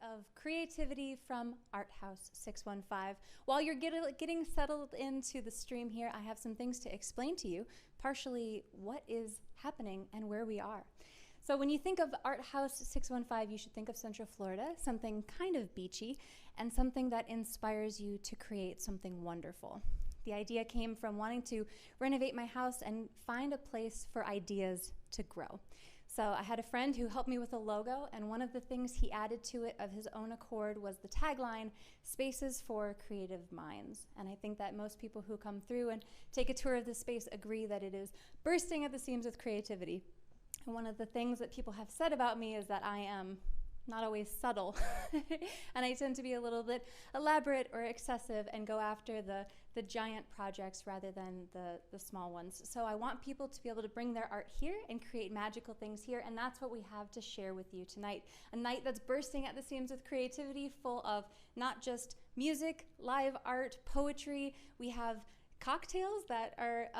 Of creativity from ArtHaus 615. While you're getting settled into the stream here, I have some things to explain to you, partially what is happening and where we are. So when you think of ArtHaus 615, you should think of Central Florida, something kind of beachy, and something that inspires you to create something wonderful. The idea came from wanting to renovate my house and find a place for ideas to grow. So I had a friend who helped me with a logo, and one of the things he added to it of his own accord was the tagline, "Spaces for Creative Minds." And I think that most people who come through and take a tour of this space agree that it is bursting at the seams with creativity. And one of the things that people have said about me is that I am not always subtle, and I tend to be a little bit elaborate or excessive and go after the giant projects rather than the small ones. So I want people to be able to bring their art here and create magical things here, and that's what we have to share with you tonight. A night that's bursting at the seams with creativity, full of not just music, live art, poetry. We have cocktails that are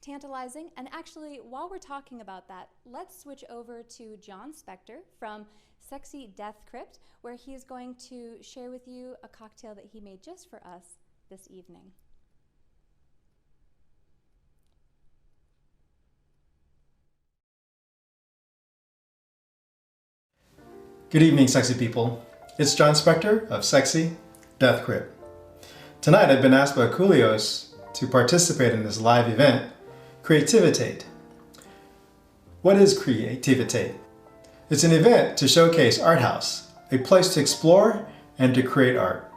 tantalizing. And actually, while we're talking about that, let's switch over to John Spectre from Sexy Death Crypt, where he is going to share with you a cocktail that he made just for us this evening. Good evening, sexy people. It's John Spectre of Sexy Death Crypt. Tonight I've been asked by Coolios to participate in this live event, KREATIVITÄT. What is KREATIVITÄT? It's an event to showcase ArtHaus, a place to explore and to create art.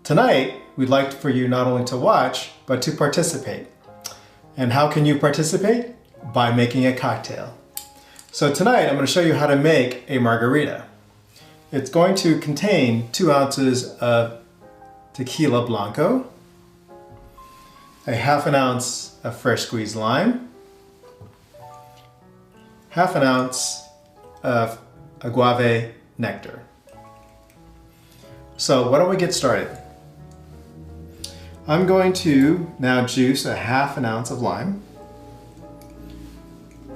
Tonight, we'd like for you not only to watch, but to participate. And how can you participate? By making a cocktail. So tonight I'm going to show you how to make a margarita. It's going to contain 2 ounces of tequila blanco, a 1/2 ounce of fresh squeezed lime, 1/2 ounce of agave nectar. So why don't we get started? I'm going to now juice a 1/2 ounce of lime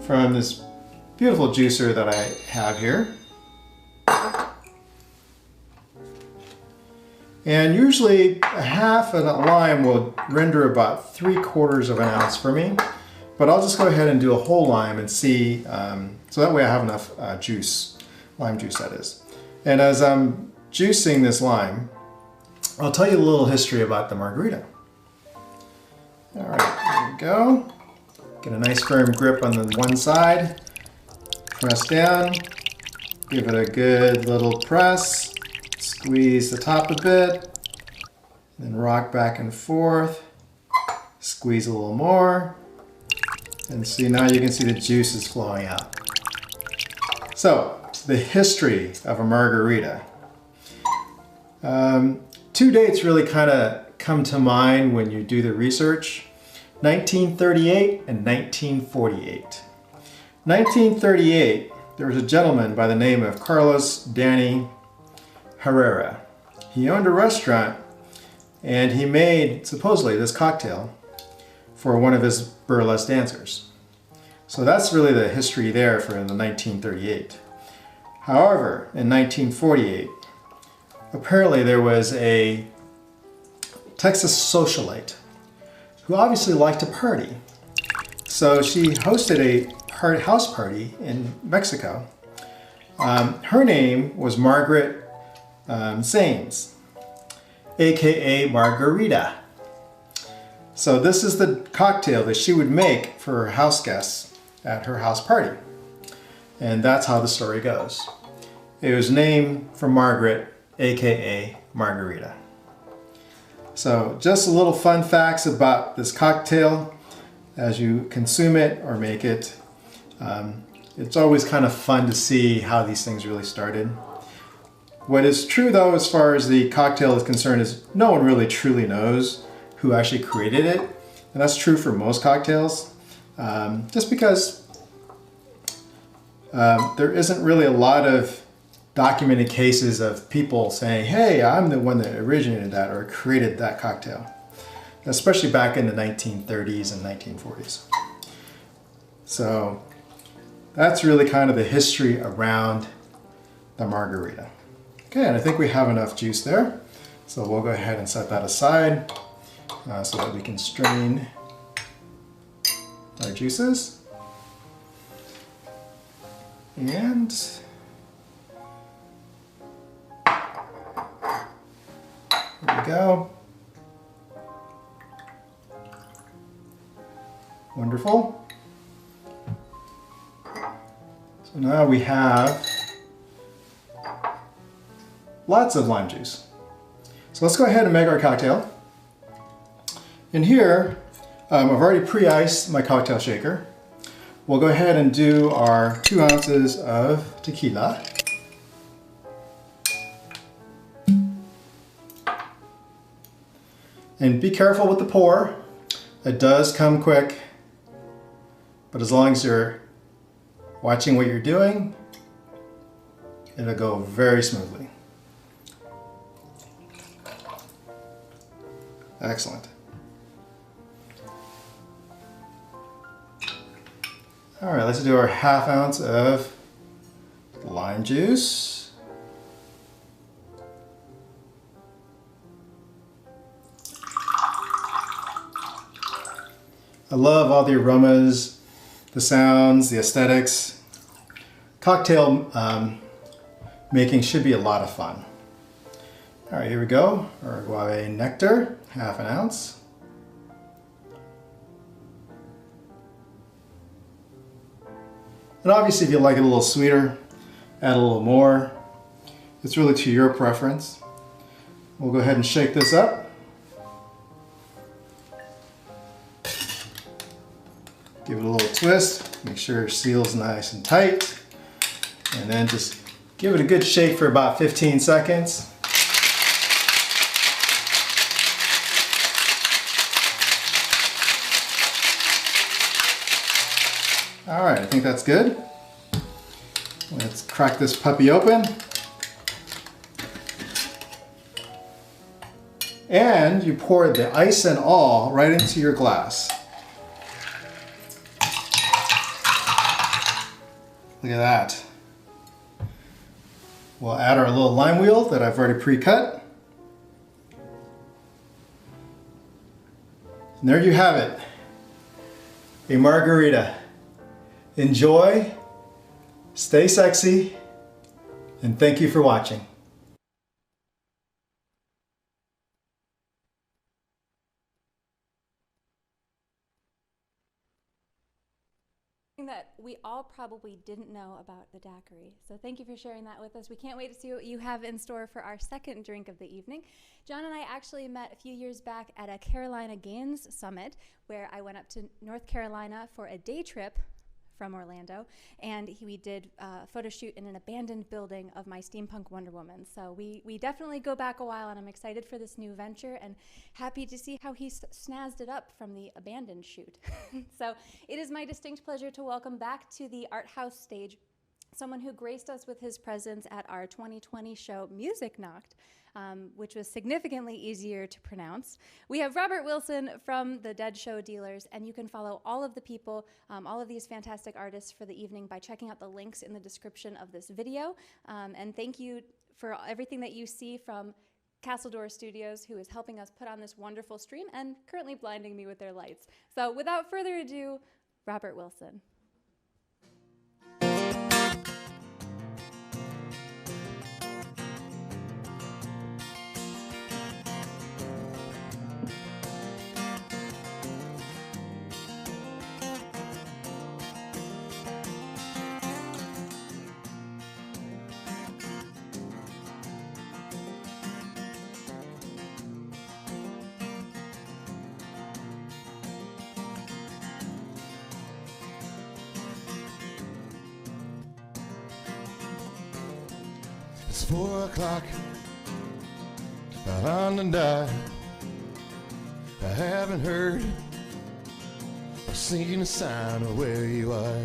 from this beautiful juicer that I have here. And usually a 1/2 of a lime will render about 3/4 of an ounce for me, but I'll just go ahead and do a whole lime and see, so that way I have enough juice, lime juice that is. And as I'm juicing this lime, I'll tell you a little history about the margarita. All right, there we go. Get a nice firm grip on the one side, press down, give it a good little press, squeeze the top a bit, then rock back and forth, squeeze a little more, and see, now you can see the juice is flowing out. So, the history of a margarita. 2 dates really kind of come to mind when you do the research: 1938 and 1948. 1938, there was a gentleman by the name of Carlos Danny Herrera. He owned a restaurant and he made, supposedly, this cocktail for one of his burlesque dancers. So that's really the history there for the 1938. However, in 1948, apparently there was a Texas socialite who obviously liked to party. So she hosted a house party in Mexico. Her name was Margaret Saines, aka Margarita. So this is the cocktail that she would make for her house guests at her house party. And that's how the story goes. It was named for Margaret, aka Margarita. So just a little fun facts about this cocktail as you consume it or make it. It's always kind of fun to see how these things really started. What is true though, as far as the cocktail is concerned, is no one really truly knows who actually created it. And that's true for most cocktails, just because there isn't really a lot of documented cases of people saying, hey, I'm the one that originated that or created that cocktail, especially back in the 1930s and 1940s. So that's really kind of the history around the margarita. Okay, and I think we have enough juice there. So we'll go ahead and set that aside so that we can strain our juices. And there we go. Wonderful. So now we have lots of lime juice. So let's go ahead and make our cocktail. In here, I've already pre-iced my cocktail shaker. We'll go ahead and do our 2 ounces of tequila. And be careful with the pour. It does come quick, but as long as you're watching what you're doing, it'll go very smoothly. Excellent. All right, let's do our 1/2 ounce of lime juice. I love all the aromas, the sounds, the aesthetics. Cocktail making should be a lot of fun. All right, here we go. Our agave nectar, 1/2 ounce. And obviously, if you like it a little sweeter, add a little more. It's really to your preference. We'll go ahead and shake this up. Give it a little twist, Make sure it seals nice and tight. And then just give it a good shake for about 15 seconds. All right, I think that's good. Let's crack this puppy open. And you pour the ice and all right into your glass. Look at that. We'll add our little lime wheel that I've already pre-cut. And there you have it, a margarita. Enjoy, stay sexy, and thank you for watching. That we all probably didn't know about the daiquiri. So thank you for sharing that with us. We can't wait to see what you have in store for our second drink of the evening. John and I actually met a few years back at a Carolina Games Summit where I went up to North Carolina for a day trip from Orlando, and we did a photo shoot in an abandoned building of my steampunk Wonder Woman. So we definitely go back a while, and I'm excited for this new venture and happy to see how he snazzed it up from the abandoned shoot. So it is my distinct pleasure to welcome back to the ArtHaus stage someone who graced us with his presence at our 2020 show Music Knocked, which was significantly easier to pronounce. We have Robert Wilson from the Dead Show Dealers, and you can follow all of the people, all of these fantastic artists for the evening by checking out the links in the description of this video. And thank you for everything that you see from Castle Door Studios, who is helping us put on this wonderful stream and currently blinding me with their lights. So without further ado, Robert Wilson. It's 4 o'clock, London died. I haven't heard or seen a sign of where you are.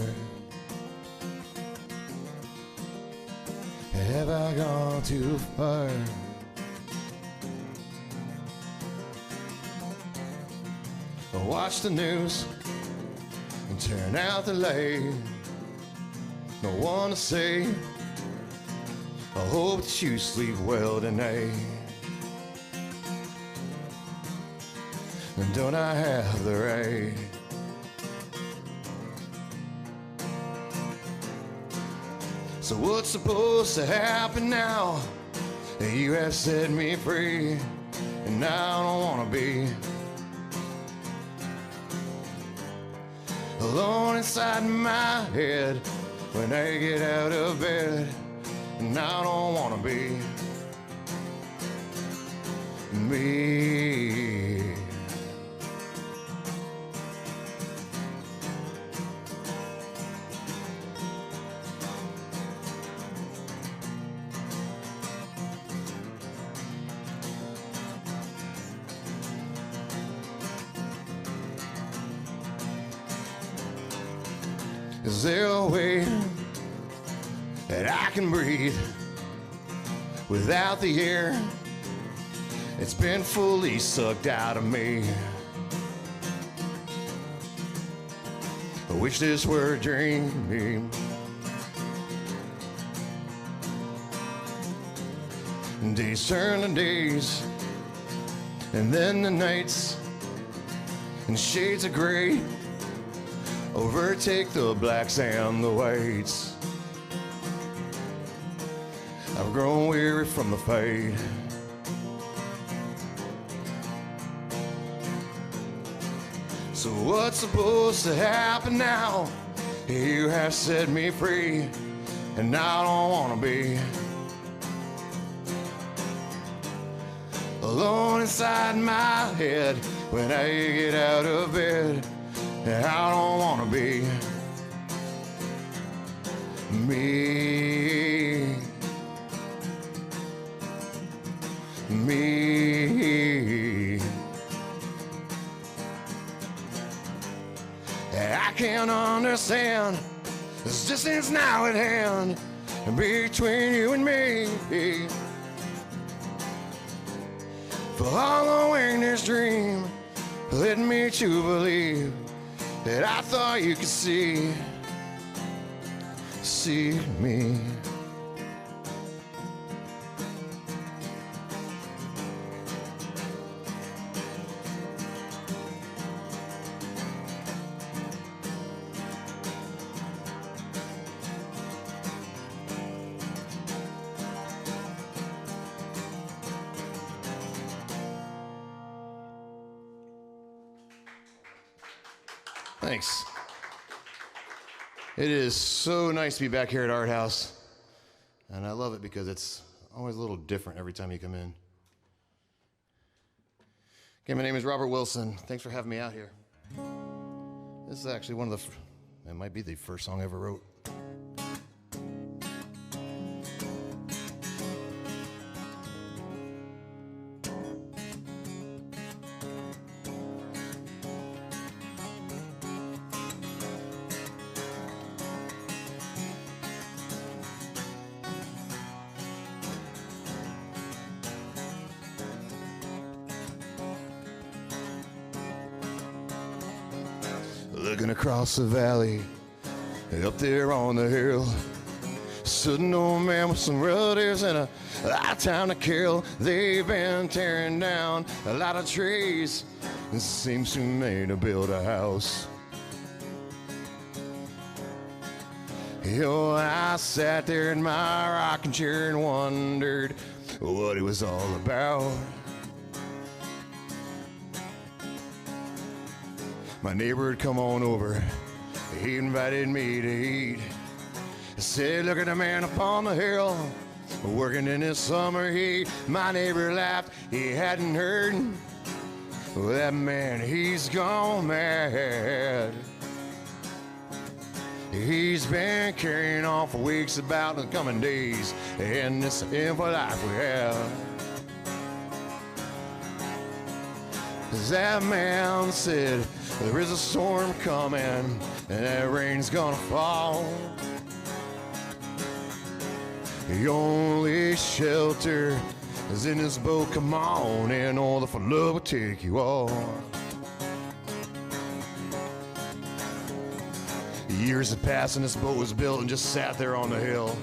Have I gone too far? I watch the news and turn out the light. No one to say, I hope that you sleep well tonight. And don't I have the right? So what's supposed to happen now? You have set me free, and I don't wanna be alone inside my head when I get out of bed. And I don't wanna be me. Is there a way that I can breathe without the air? It's been fully sucked out of me. I wish this were a dream. Days turn to days, and then the nights and shades of gray overtake the blacks and the whites. I've grown weary from the fight. So what's supposed to happen now? You have set me free, and I don't wanna be alone inside my head when I get out of bed. And I don't wanna be Me. I can't understand this distance now at hand between you and me. Following this dream led me to believe that I thought you could see me. Thanks. It is so nice to be back here at ArtHaus, and I love it because it's always a little different every time you come in. Okay, my name is Robert Wilson. Thanks for having me out here. This is actually one of the, it might be the first song I ever wrote. Looking across the valley, up there on the hill, stood an old man with some relatives and a lot of time to kill. They've been tearing down a lot of trees. It seems too many to build a house. Yo, I sat there in my rocking chair and wondered what it was all about. My neighbor had come on over. He invited me to eat. He said, look at the man upon the hill, working in his summer heat. My neighbor laughed. He hadn't heard. Well, that man, he's gone mad. He's been carrying on for weeks about the coming days and this sinful life we have. That man said, there is a storm coming and that rain's gonna fall. The only shelter is in this boat, come on, and all the love will take you all. Years have passed and this boat was built and just sat there on the hill.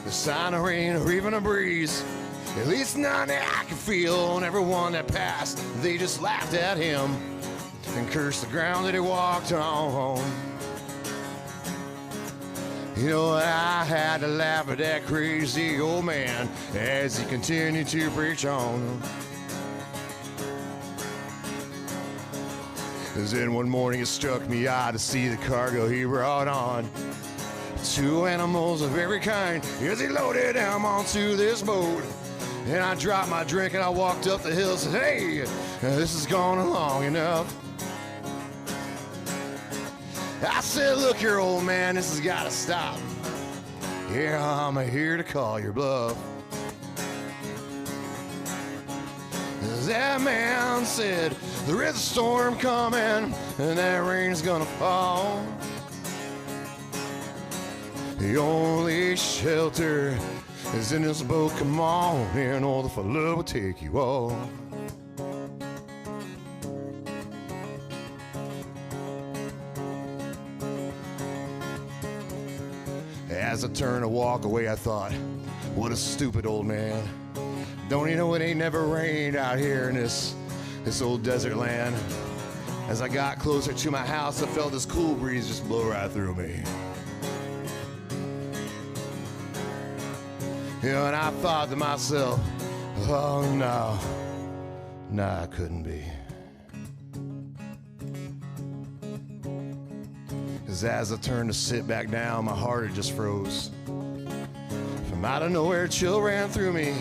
The sign of rain or even a breeze, at least none that I could feel. And everyone that passed, they just laughed at him and cursed the ground that he walked on. You know, I had to laugh at that crazy old man as he continued to preach on. Then one morning it struck me odd to see the cargo he brought on. 2 animals of every kind as he loaded them onto this boat. And I dropped my drink and I walked up the hill and said, hey, this has gone long enough. I said, look here, old man, this has got to stop. Yeah, I'm here to call your bluff. That man said, there is a storm coming and that rain's gonna fall. The only shelter is in this boat, come on, and all the love will take you all. As I turned to walk away, I thought, what a stupid old man. Don't you know it ain't never rained out here in this old desert land? As I got closer to my house, I felt this cool breeze just blow right through me. You know, and I thought to myself, oh no, I couldn't be. As I turned to sit back down, my heart had just froze. From out of nowhere, a chill ran through me.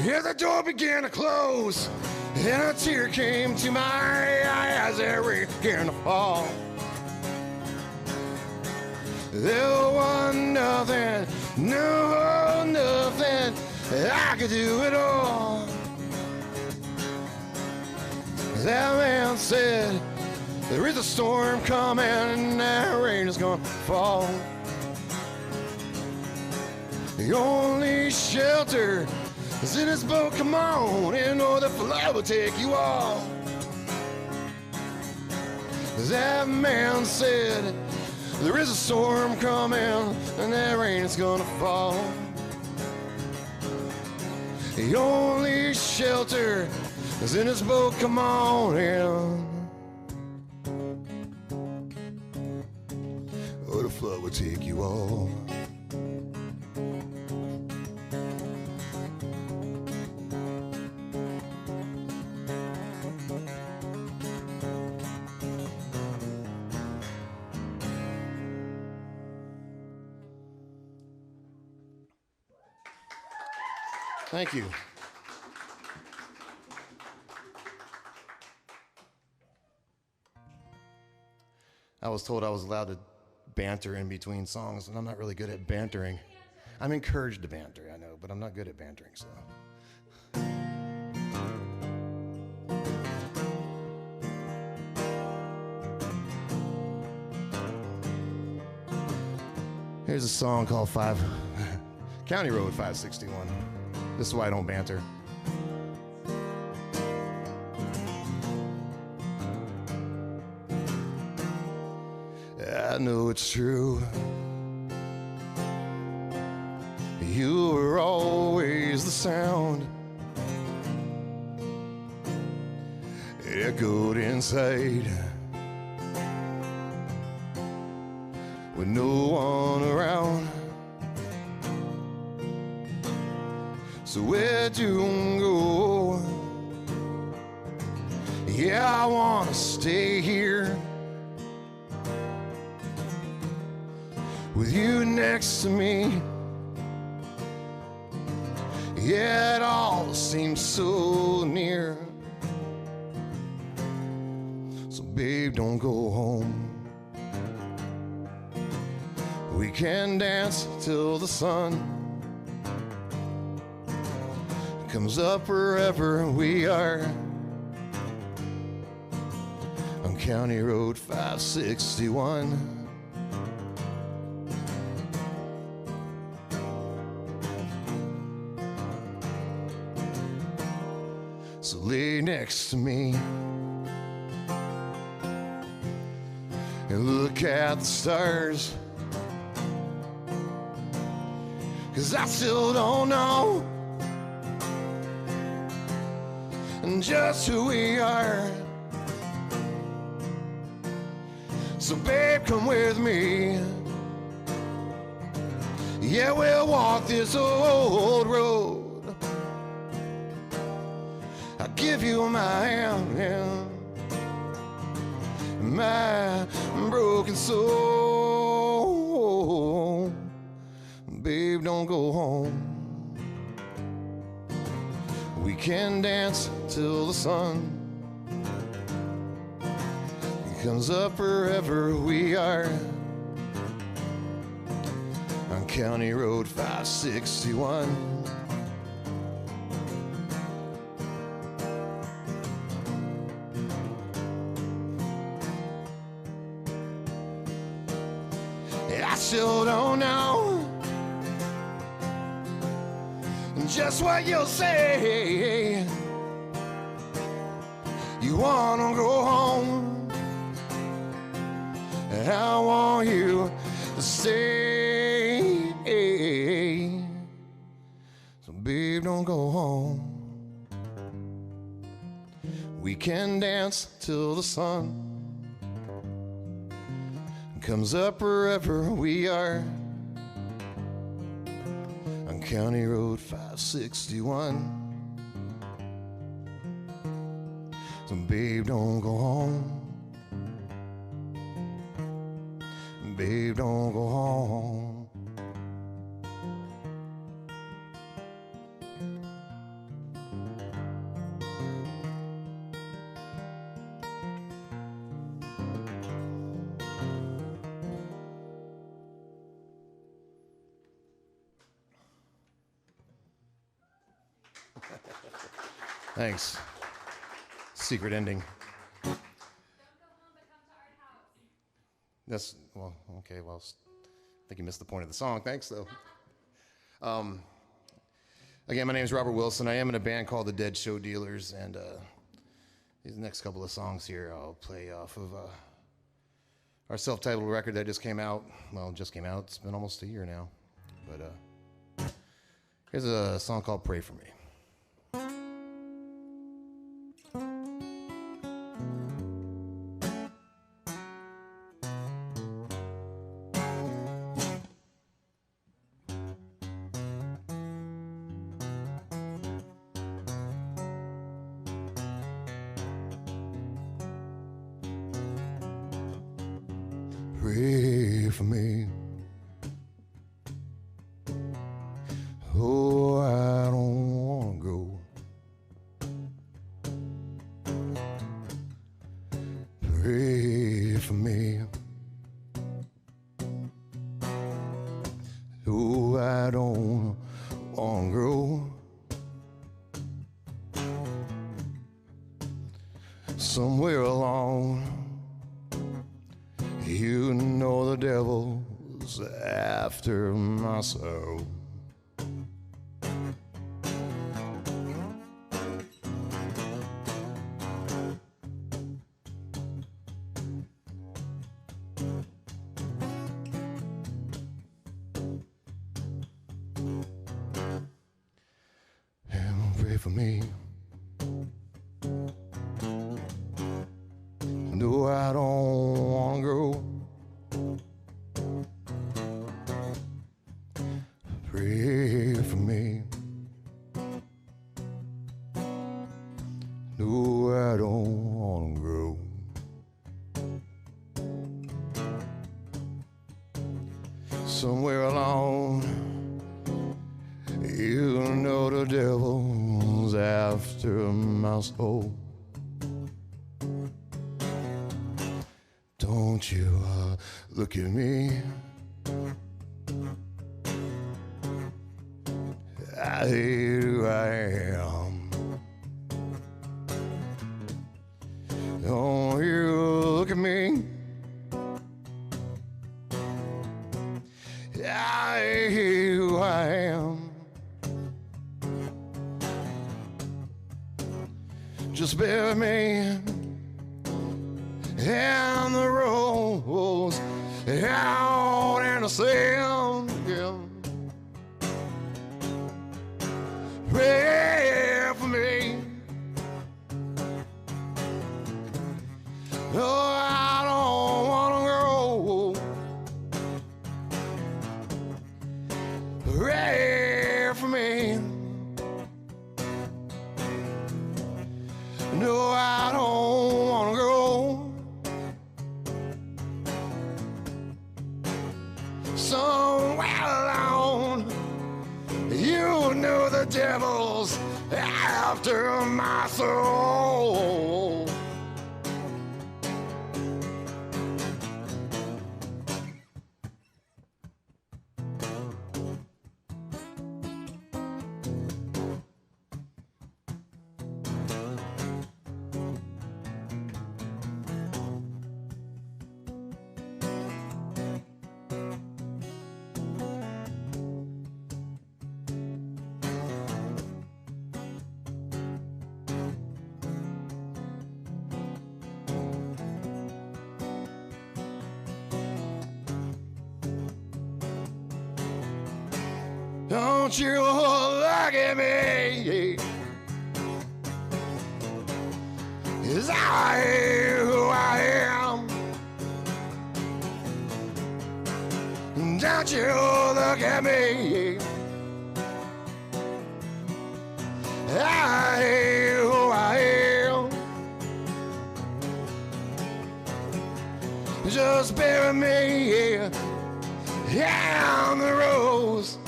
As the door began to close, and a tear came to my eye as the rain began to fall. There was nothing, no, nothing. I could do it all. That man said, there is a storm coming and that rain is gonna fall. The only shelter is in this boat, come on, and know the flood will take you all. That man said, there is a storm coming and that rain is gonna fall. The only shelter is in this boat, come on in. Or the flood will take you all. Thank you. I was told I was allowed to banter in between songs, and I'm not really good at bantering. I'm encouraged to banter, I know, but I'm not good at bantering, so. Here's a song called County Road 561. This is why I don't banter. I know it's true. You were always the sound. It echoed inside with no one around. So where'd you go? Yeah, I wanna stay here with you next to me. Yeah, it all seems so near. So babe, don't go home. We can dance till the sun comes up wherever we are on County Road 561. So lay next to me and look at the stars, 'cause I still don't know just who we are. So babe, come with me. Yeah, we'll walk this old road. I'll give you my hand, yeah, my broken soul. Babe, don't go home. We can dance till the sun comes up wherever we are on County Road 561. I still don't know just what you'll say. You wanna go home, and I want you to stay. So babe, don't go home. We can dance till the sun comes up wherever we are on County Road 561. So babe, don't go home. Babe, don't go home. Thanks. Secret ending. Don't go home, but come to ArtHaus. That's, well, okay, well, I think you missed the point of the song. Thanks, though. Again, my name is Robert Wilson. I am in a band called the Dead Show Dealers, and these next couple of songs here I'll play off of our self-titled record that just came out. Well, it just came out. It's been almost a year now. But here's a song called Pray For Me. Pray for me. Oh, I don't wanna go. Pray for me. Oh, I don't wanna go. Somewhere along, you know the devil's after my soul. And pray for me. No, I don't wanna go. Pray for me. No, I don't wanna go. Somewhere along, you know the devil's after my soul. Don't you look at me. I hate who I am. Don't you look at me. I hate who I am. Just bear with me. And the roads out in the sand, yeah. Pray for me. No, I don't wanna go. Pray for me. No, I don't wanna go. Somewhere alone, you know the devil's after my soul. Don't you look at me, 'cause I am who I am. Don't you look at me, I am who I am. Just bear with me down the roads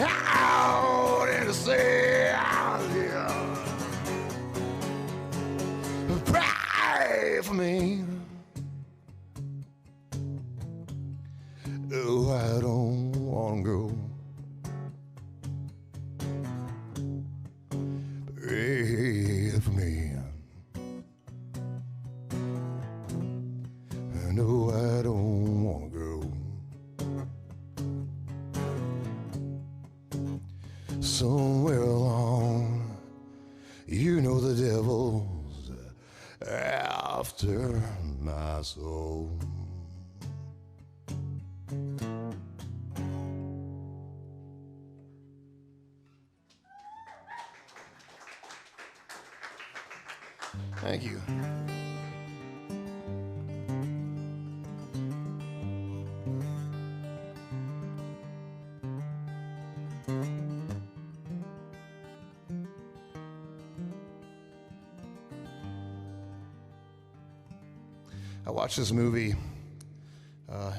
out in the sand, yeah. Pray for me. Oh, I don't wanna go. Pray for somewhere along. You know the devil's after my soul. Thank you. I watched this movie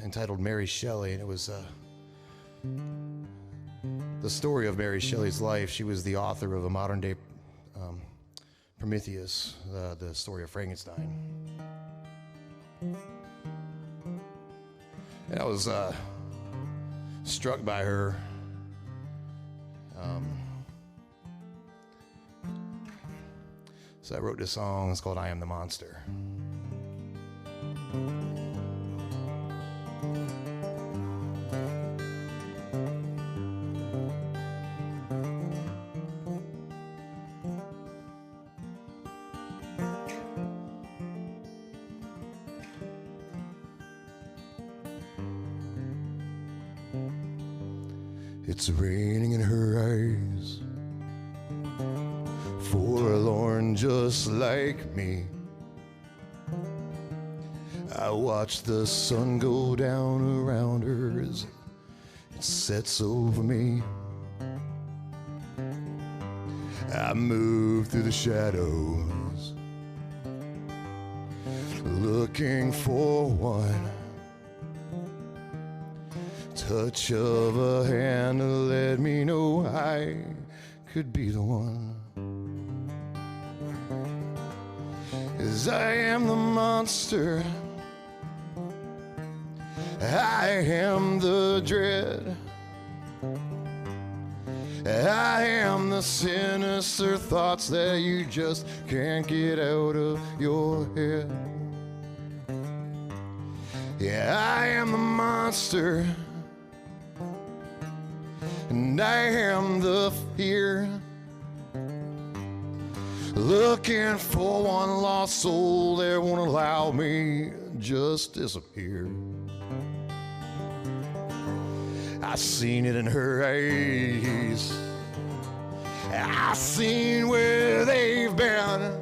entitled Mary Shelley, and it was the story of Mary Shelley's life. She was the author of a modern-day Prometheus, the story of Frankenstein. And I was struck by her so I wrote this song. It's called I Am the Monster. It's raining in her eyes, forlorn just like me. I watch the sun go down around her as it sets over me. I move through the shadows, looking for one touch of a hand to let me know I could be the one. 'Cause I am the monster, I am the dread, I am the sinister thoughts that you just can't get out of your head. Yeah, I am the monster, and I am the fear, looking for one lost soul that won't allow me just disappear. I seen it in her eyes, I seen where they've been.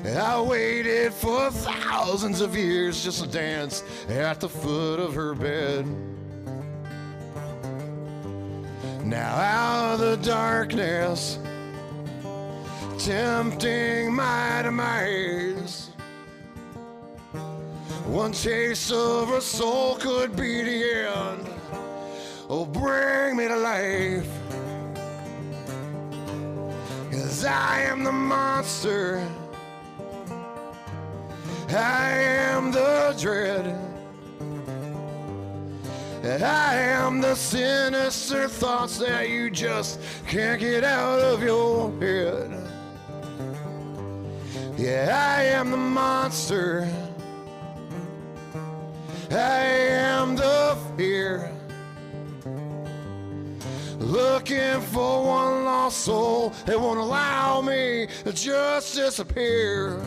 I waited for thousands of years just to dance at the foot of her bed. Now out of the darkness, tempting my demise, one taste of her soul could be the end. Oh, bring me to life, 'cause I am the monster, I am the dread, I am the sinister thoughts that you just can't get out of your head. Yeah, I am the monster, I am the fear, looking for one lost soul that won't allow me to just disappear.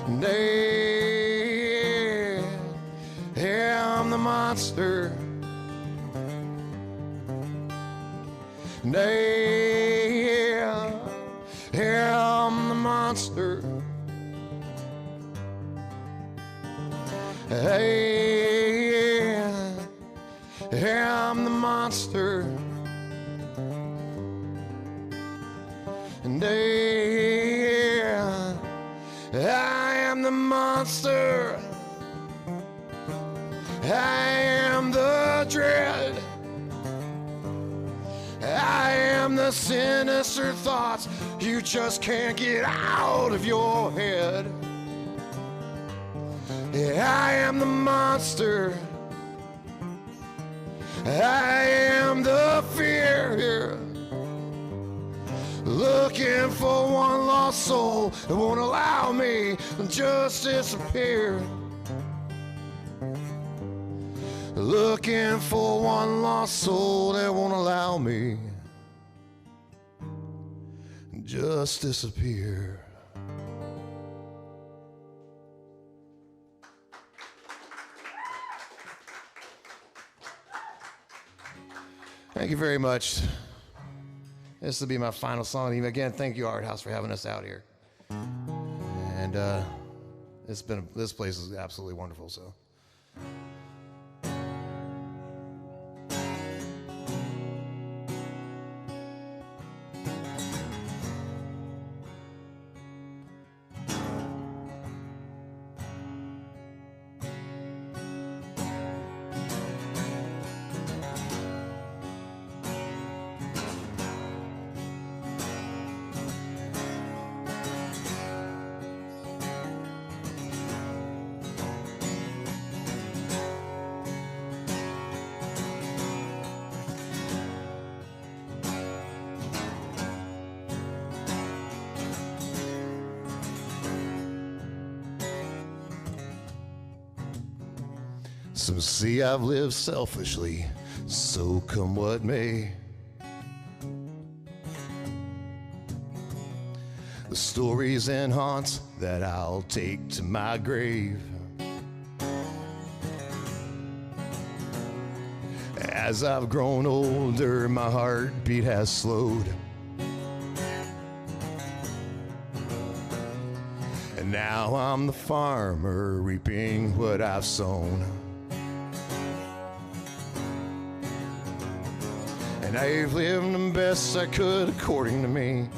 And I am the monster, and I am the monster, I am the monster, and I am the monster, I am the dread, I am the sinister thoughts you just can't get out of your head. Yeah, I am the monster, I am the fear, looking for one lost soul that won't allow me to just disappear. looking for one lost soul that won't allow me just disappear. Thank you very much. This will be my final song. Even again, thank you, ArtHaus, for having us out here. And this place is absolutely wonderful. So. Some say I've lived selfishly, so come what may. The stories and haunts that I'll take to my grave. As I've grown older, my heartbeat has slowed. And now I'm the farmer reaping what I've sown. And I've lived the best I could according to me.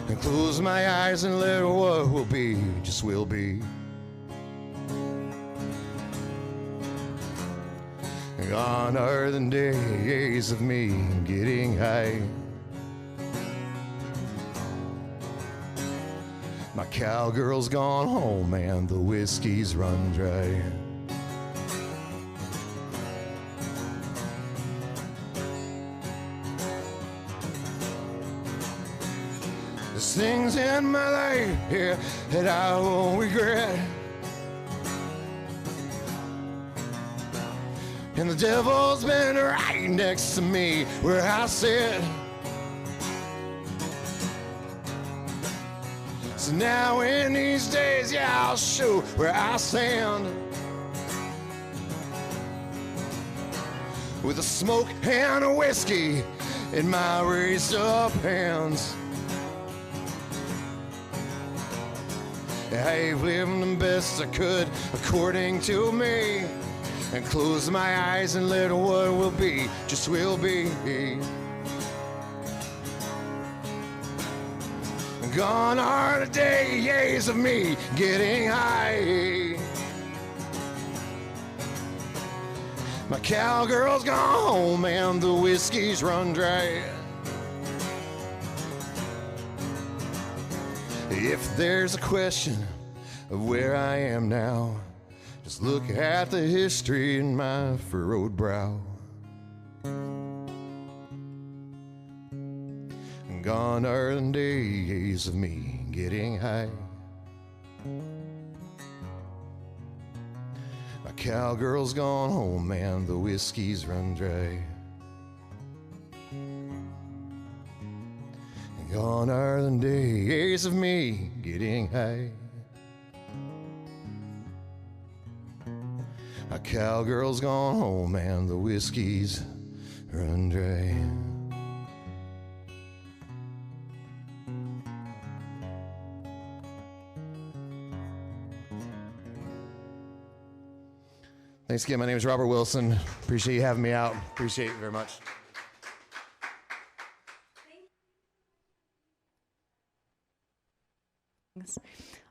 And close my eyes and let what will be just will be. Gone are the days of me getting high. My cowgirl's gone home and the whiskey's run dry. There's things in my life here that I won't regret. And the devil's been right next to me where I sit. So now in these days, yeah, I'll show where I stand. With a smoke and a whiskey in my raised up hands. I've lived the best I could according to me. And close my eyes and let what will be just will be. Gone are the days of me getting high. My cowgirl's gone home and the whiskey's run dry. If there's a question of where I am now, just look at the history in my furrowed brow. Gone are the days of me getting high. My cowgirl's gone home and the whiskey's run dry. Gone are the days of me getting high. My cowgirl's gone home and the whiskey's run dry. Thanks again. My name is Robert Wilson. Appreciate you having me out. Appreciate it very much.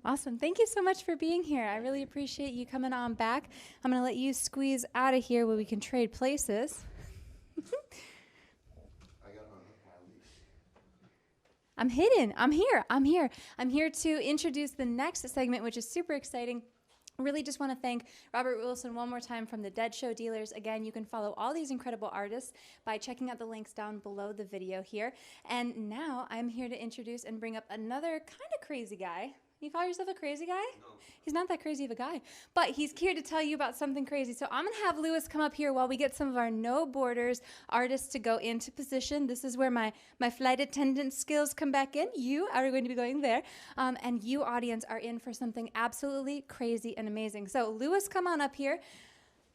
Awesome. Thank you so much for being here. I really appreciate you coming on back. I'm going to let you squeeze out of here where we can trade places. I'm hidden. I'm here. I'm here. I'm here to introduce the next segment, which is super exciting. Really just want to thank Robert Wilson one more time from the Dead Show Dealers. Again, you can follow all these incredible artists by checking out the links down below the video here. And now I'm here to introduce and bring up another kind of crazy guy. You call yourself a crazy guy? No. He's not that crazy of a guy, but he's here to tell you about something crazy. So I'm going to have Lewis come up here while we get some of our No Borders artists to go into position. This is where my flight attendant skills come back in. You are going to be going there, and you, audience, are in for something absolutely crazy and amazing. So Lewis, come on up here.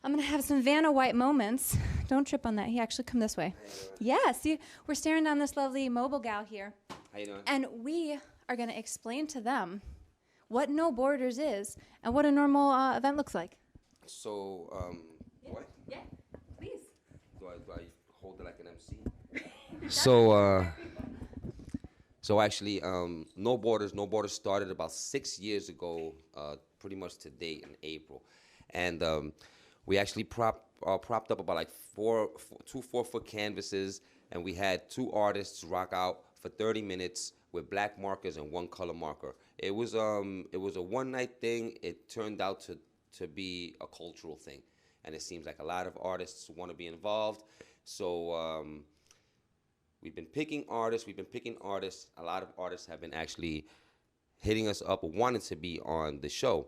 I'm going to have some Vanna White moments. Don't trip on that. He actually come this way. Yeah, see, we're staring down this lovely mobile gal here. How you doing? And we are going to explain to them what No Borders is and what a normal event looks like. So, what? Yeah, please. Do I hold it like an MC? So actually, No Borders started about 6 years ago, pretty much to date in April. And we actually propped up about like two 4-foot canvases, and we had 2 artists rock out for 30 minutes with black markers and 1 color marker. It was a one-night thing. It turned out to be a cultural thing, and it seems like a lot of artists want to be involved. So we've been picking artists. A lot of artists have been actually hitting us up, wanting to be on the show.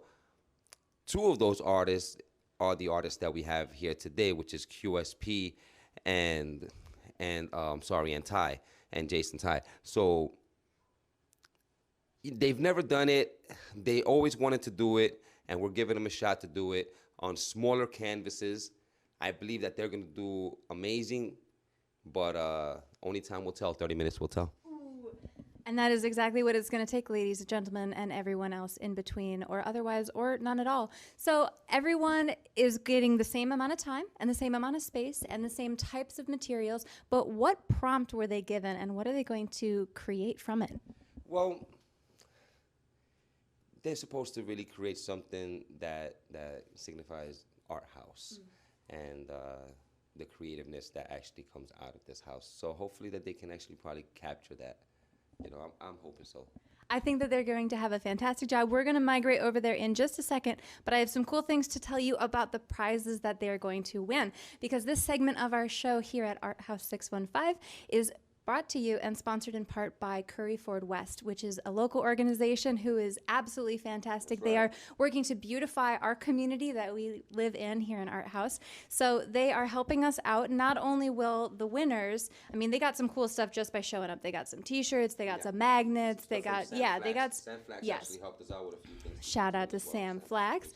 2 of those artists are the artists that we have here today, which is QSP and Ty and Jason Ty. So they've never done it. They always wanted to do it, and we're giving them a shot to do it on smaller canvases. I believe that they're going to do amazing, but only time will tell. 30 minutes will tell. And that is exactly what it's going to take, ladies and gentlemen, and everyone else in between, or otherwise, or none at all. So everyone is getting the same amount of time and the same amount of space and the same types of materials, but what prompt were they given, and what are they going to create from it? Well, they're supposed to really create something that signifies ArtHaus and the creativeness that actually comes out of this house. So hopefully that they can actually probably capture that. You know, I'm hoping so. I think that they're going to have a fantastic job. We're going to migrate over there in just a second, but I have some cool things to tell you about the prizes that they're going to win, because this segment of our show here at ArtHaus 615 is brought to you and sponsored in part by Curry Ford West, which is a local organization who is absolutely fantastic. They are working to beautify our community that we live in here in ArtHaus. So they are helping us out. Not only will the winners, I mean, they got some cool stuff just by showing up. They got some T-shirts, they got some magnets, they got, Sam Flax actually helped us out with a few things. Shout out to Sam Flax.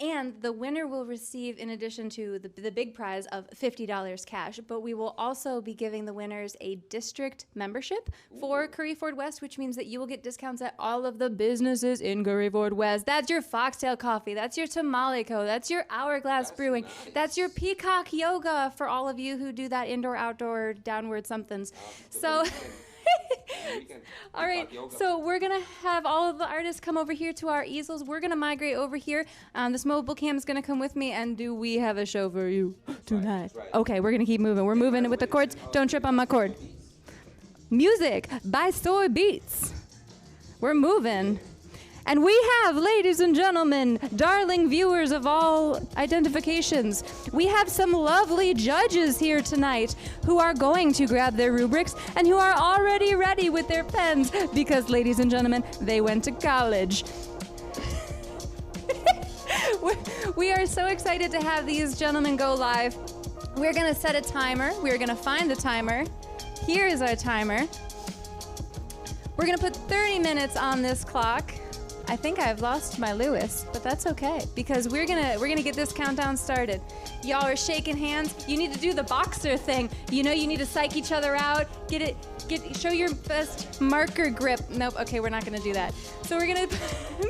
And the winner will receive, in addition to the big prize of $50 cash, but we will also be giving the winners a district membership for Curry Ford West, which means that you will get discounts at all of the businesses in Curry Ford West. That's your Foxtail Coffee. That's your Tamale Co. That's your Hourglass Brewing. Nice. That's your Peacock Yoga for all of you who do that indoor, outdoor, downward somethings. So... All right, so we're going to have all of the artists come over here to our easels. We're going to migrate over here. This mobile cam is going to come with me, and do we have a show for you tonight? Okay, we're going to keep moving. We're moving with the chords. Don't trip on my cord. Music by Soy Beats. We're moving. And we have, ladies and gentlemen, darling viewers of all identifications, we have some lovely judges here tonight who are going to grab their rubrics and who are already ready with their pens because, ladies and gentlemen, they went to college. We are so excited to have these gentlemen go live. We're going to set a timer. We're going to find the timer. Here is our timer. We're going to put 30 minutes on this clock. I think I've lost my Lewis, but that's okay because we're gonna get this countdown started. Y'all are shaking hands. You need to do the boxer thing. You know, you need to psych each other out. Show your best marker grip. Nope. Okay, we're not gonna do that. So we're gonna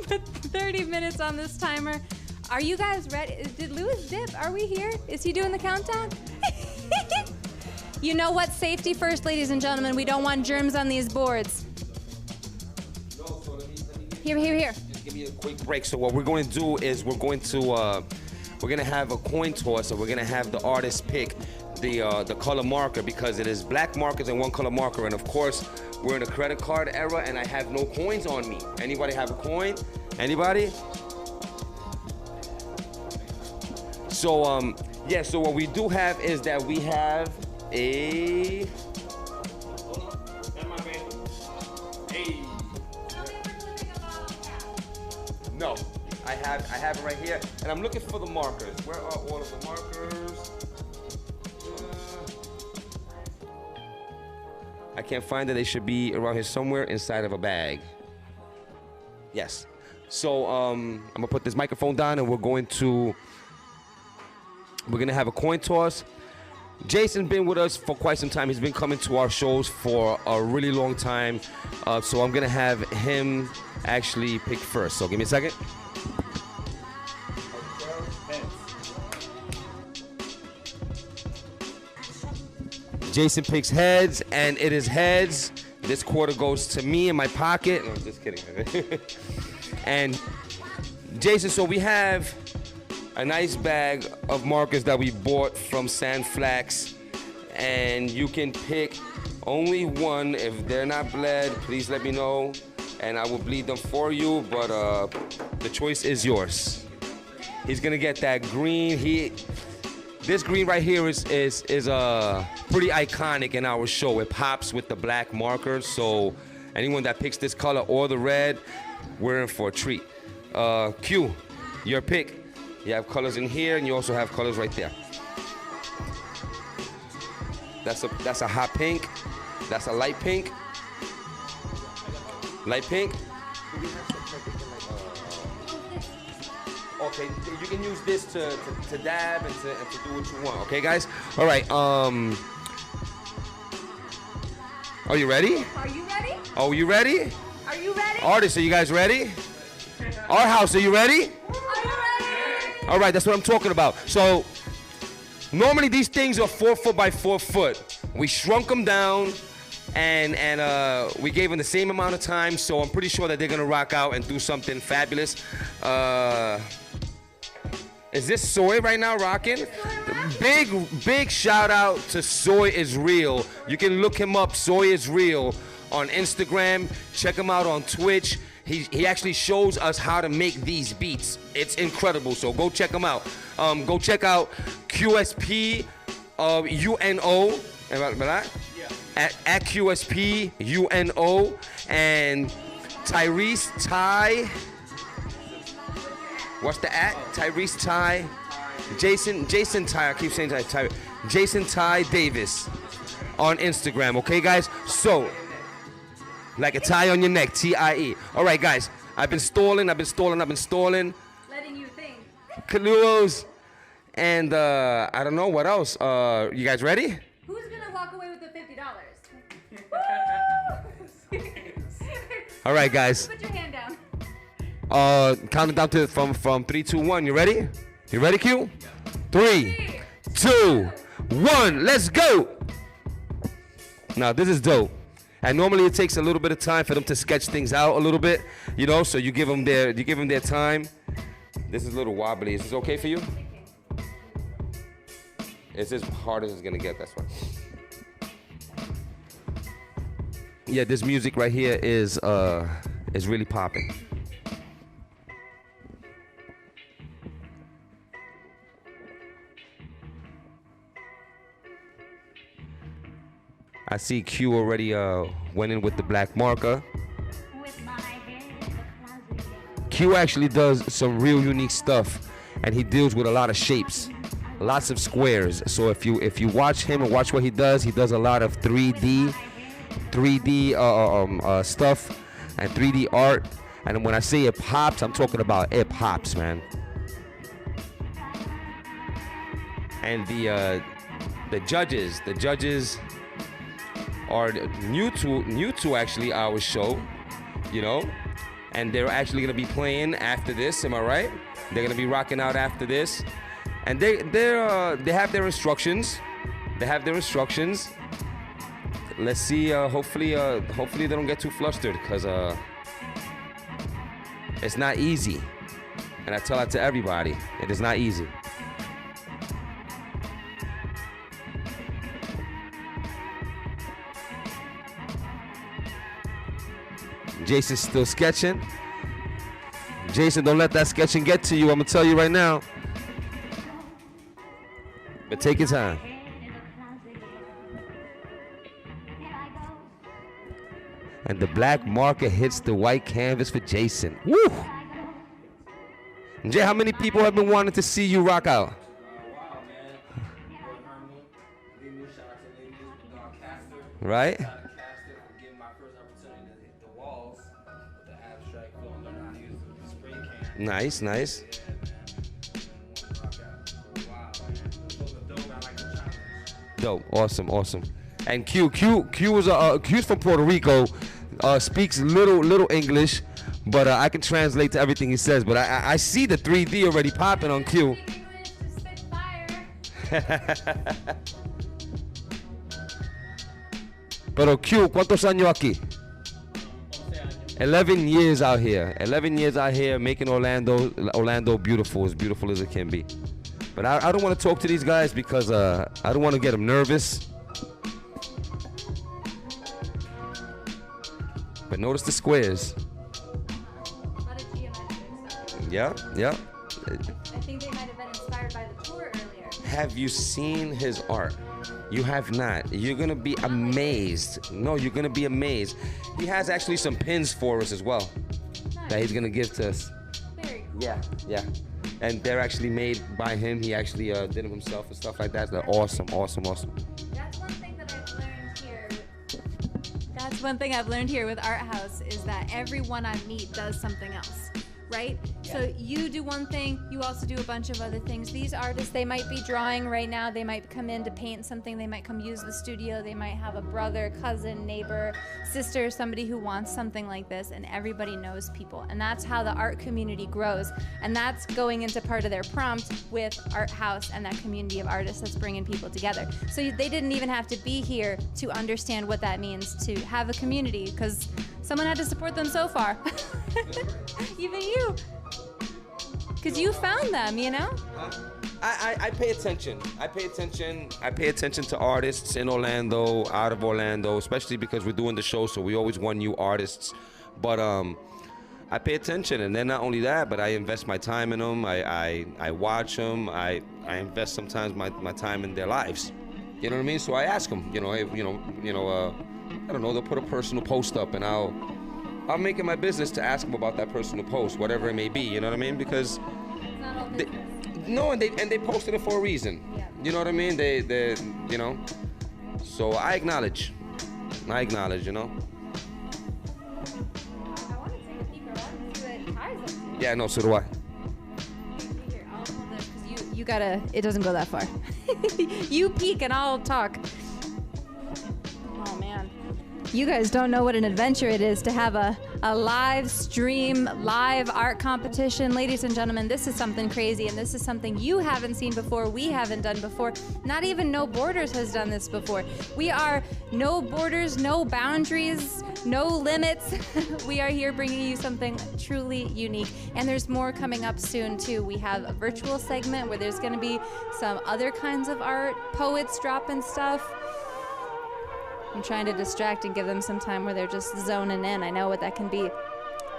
put 30 minutes on this timer. Are you guys ready? Did Lewis dip? Are we here? Is he doing the countdown? You know what? Safety first, ladies and gentlemen. We don't want germs on these boards. Here. Just give me a quick break. So what we're going to do is we're going to have a coin toss, and we're going to have the artist pick the color marker because it is black markers and 1 color marker. And of course, we're in a credit card era, and I have no coins on me. Anybody have a coin? Anybody? So yeah. So what we do have is that we have a. it right here. And I'm looking for the markers. Where are all of the markers? I can't find it. They should be around here somewhere inside of a bag. Yes. So I'm gonna put this microphone down and we're gonna have a coin toss. Jason's been with us for quite some time. He's been coming to our shows for a really long time. So I'm gonna have him actually pick first. So give me a second. Jason picks heads, and it is heads. This quarter goes to me in my pocket. No, just kidding. And Jason, so we have a nice bag of markers that we bought from Sandflax, and you can pick only one. If they're not bled, please let me know, and I will bleed them for you, but the choice is yours. He's gonna get that green. This green right here is pretty iconic in our show. It pops with the black markers, so anyone that picks this color or the red, we're in for a treat. Q, your pick. You have colors in here, and you also have colors right there. That's a hot pink. That's a light pink. Light pink. Okay, you can use this to dab and to do what you want. Okay, guys. All right. Are you ready? Are you ready? Oh, you ready? Are you ready? Artists, are you guys ready? ArtHaus, are you ready? Are you ready? All right, that's what I'm talking about. So normally these things are 4 foot by 4 foot. We shrunk them down, and we gave them the same amount of time. So I'm pretty sure that they're gonna rock out and do something fabulous. Is this Soy right now rocking? Big shout out to Soy is Real. You can look him up, Soy is Real, on Instagram. Check him out on Twitch. He actually shows us how to make these beats. It's incredible, so go check him out. Go check out QSP UNO, ¿verdad? Yeah. At QSP UNO, and Tyrese Ty. What's the at? Tyrese Ty. Jason Ty. I keep saying Ty. Jason Ty Davis on Instagram. Okay, guys? So, like a tie on your neck, TIE. All right, guys. I've been stalling. Letting you think. Kaluos. And I don't know what else. You guys ready? Who's gonna walk away with the $50? All right, guys. Put your hand down. Counting down to from 3, 2, 1. You ready? You ready, Q? 3, 2, 1. Let's go. Now this is dope. And normally it takes a little bit of time for them to sketch things out a little bit, you know. So you give them their time. This is a little wobbly. Is this okay for you? It's as hard as it's gonna get. That's why. Yeah, this music right here is really popping. I see Q already went in with the black marker. Q actually does some real unique stuff, and he deals with a lot of shapes, lots of squares. So if you watch him and watch what he does a lot of 3D stuff and 3D art. And when I say it pops, I'm talking about it pops, man. And the judges are new to actually our show, you know, and they're actually gonna be playing after this. Am I right? They're gonna be rocking out after this, and they have their instructions. Let's see. Hopefully they don't get too flustered, because it's not easy, and I tell that to everybody. It is not easy. Jason's still sketching. Jason, don't let that sketching get to you. I'm gonna tell you right now. But take your time. And the black marker hits the white canvas for Jason. Woo! Jay, how many people have been wanting to see you rock out? Wow, man. Shout out to Lady Caster. Right? Shout out to Caster for giving my first opportunity to hit the walls with the abstract film, learn how to use the spray can. Nice, nice. Yeah, man. Rock out. Wow, man. Close the dome, I like the challenge. Dope. Awesome, awesome. And Q's from Puerto Rico, speaks little English, but I can translate to everything he says. But I see the 3D already popping on Q. Pero Q, ¿cuántos años aquí? 11 years out here. 11 years out here making Orlando beautiful as it can be. But I don't want to talk to these guys because I don't want to get them nervous. But notice the squares. A lot of geometric stuff. Yeah, yeah. I think they might have been inspired by the tour earlier. Have you seen his art? You have not. You're gonna be amazed. No, you're gonna be amazed. He has actually some pins for us as well that he's gonna give to us. Very cool. Yeah, yeah. And they're actually made by him. He actually did them himself and stuff like that. They're awesome, awesome, awesome. That's one thing that I've learned here. That's one thing I've learned here with ArtHaus is that everyone I meet does something else, right? Yeah. So you do one thing, you also do a bunch of other things. These artists, they might be drawing right now, they might come in to paint something, they might come use the studio, they might have a brother, cousin, neighbor, sister, somebody who wants something like this, and everybody knows people. And that's how the art community grows. And that's going into part of their prompt with ArtHaus and that community of artists that's bringing people together. So they didn't even have to be here to understand what that means to have a community, because someone had to support them so far. Even you. Because you found them, you know? I pay attention. I pay attention to artists in Orlando, out of Orlando, especially because we're doing the show, so we always want new artists. But I pay attention, and then not only that, but I invest my time in them. I watch them. I invest sometimes my time in their lives. You know what I mean? So I ask them. You know, hey, I don't know. They'll put a personal post up, and I'll make it my business to ask them about that personal post, whatever it may be. You know what I mean? Because It's not all they, business. no, and they posted it for a reason. Yeah. You know what I mean? They you know. So I acknowledge. You know. I want to take a peek around and see what Ty's up to. Yeah, no, so do I. Here, I'll hold this because you gotta. It doesn't go that far. You peek and I'll talk. Oh man, you guys don't know what an adventure it is to have a live stream, live art competition. Ladies and gentlemen, this is something crazy, and this is something you haven't seen before, we haven't done before. Not even No Borders has done this before. We are no borders, no boundaries, no limits. We are here bringing you something truly unique, and there's more coming up soon too. We have a virtual segment where there's going to be some other kinds of art, poets dropping stuff. I'm trying to distract and give them some time where they're just zoning in. I know what that can be.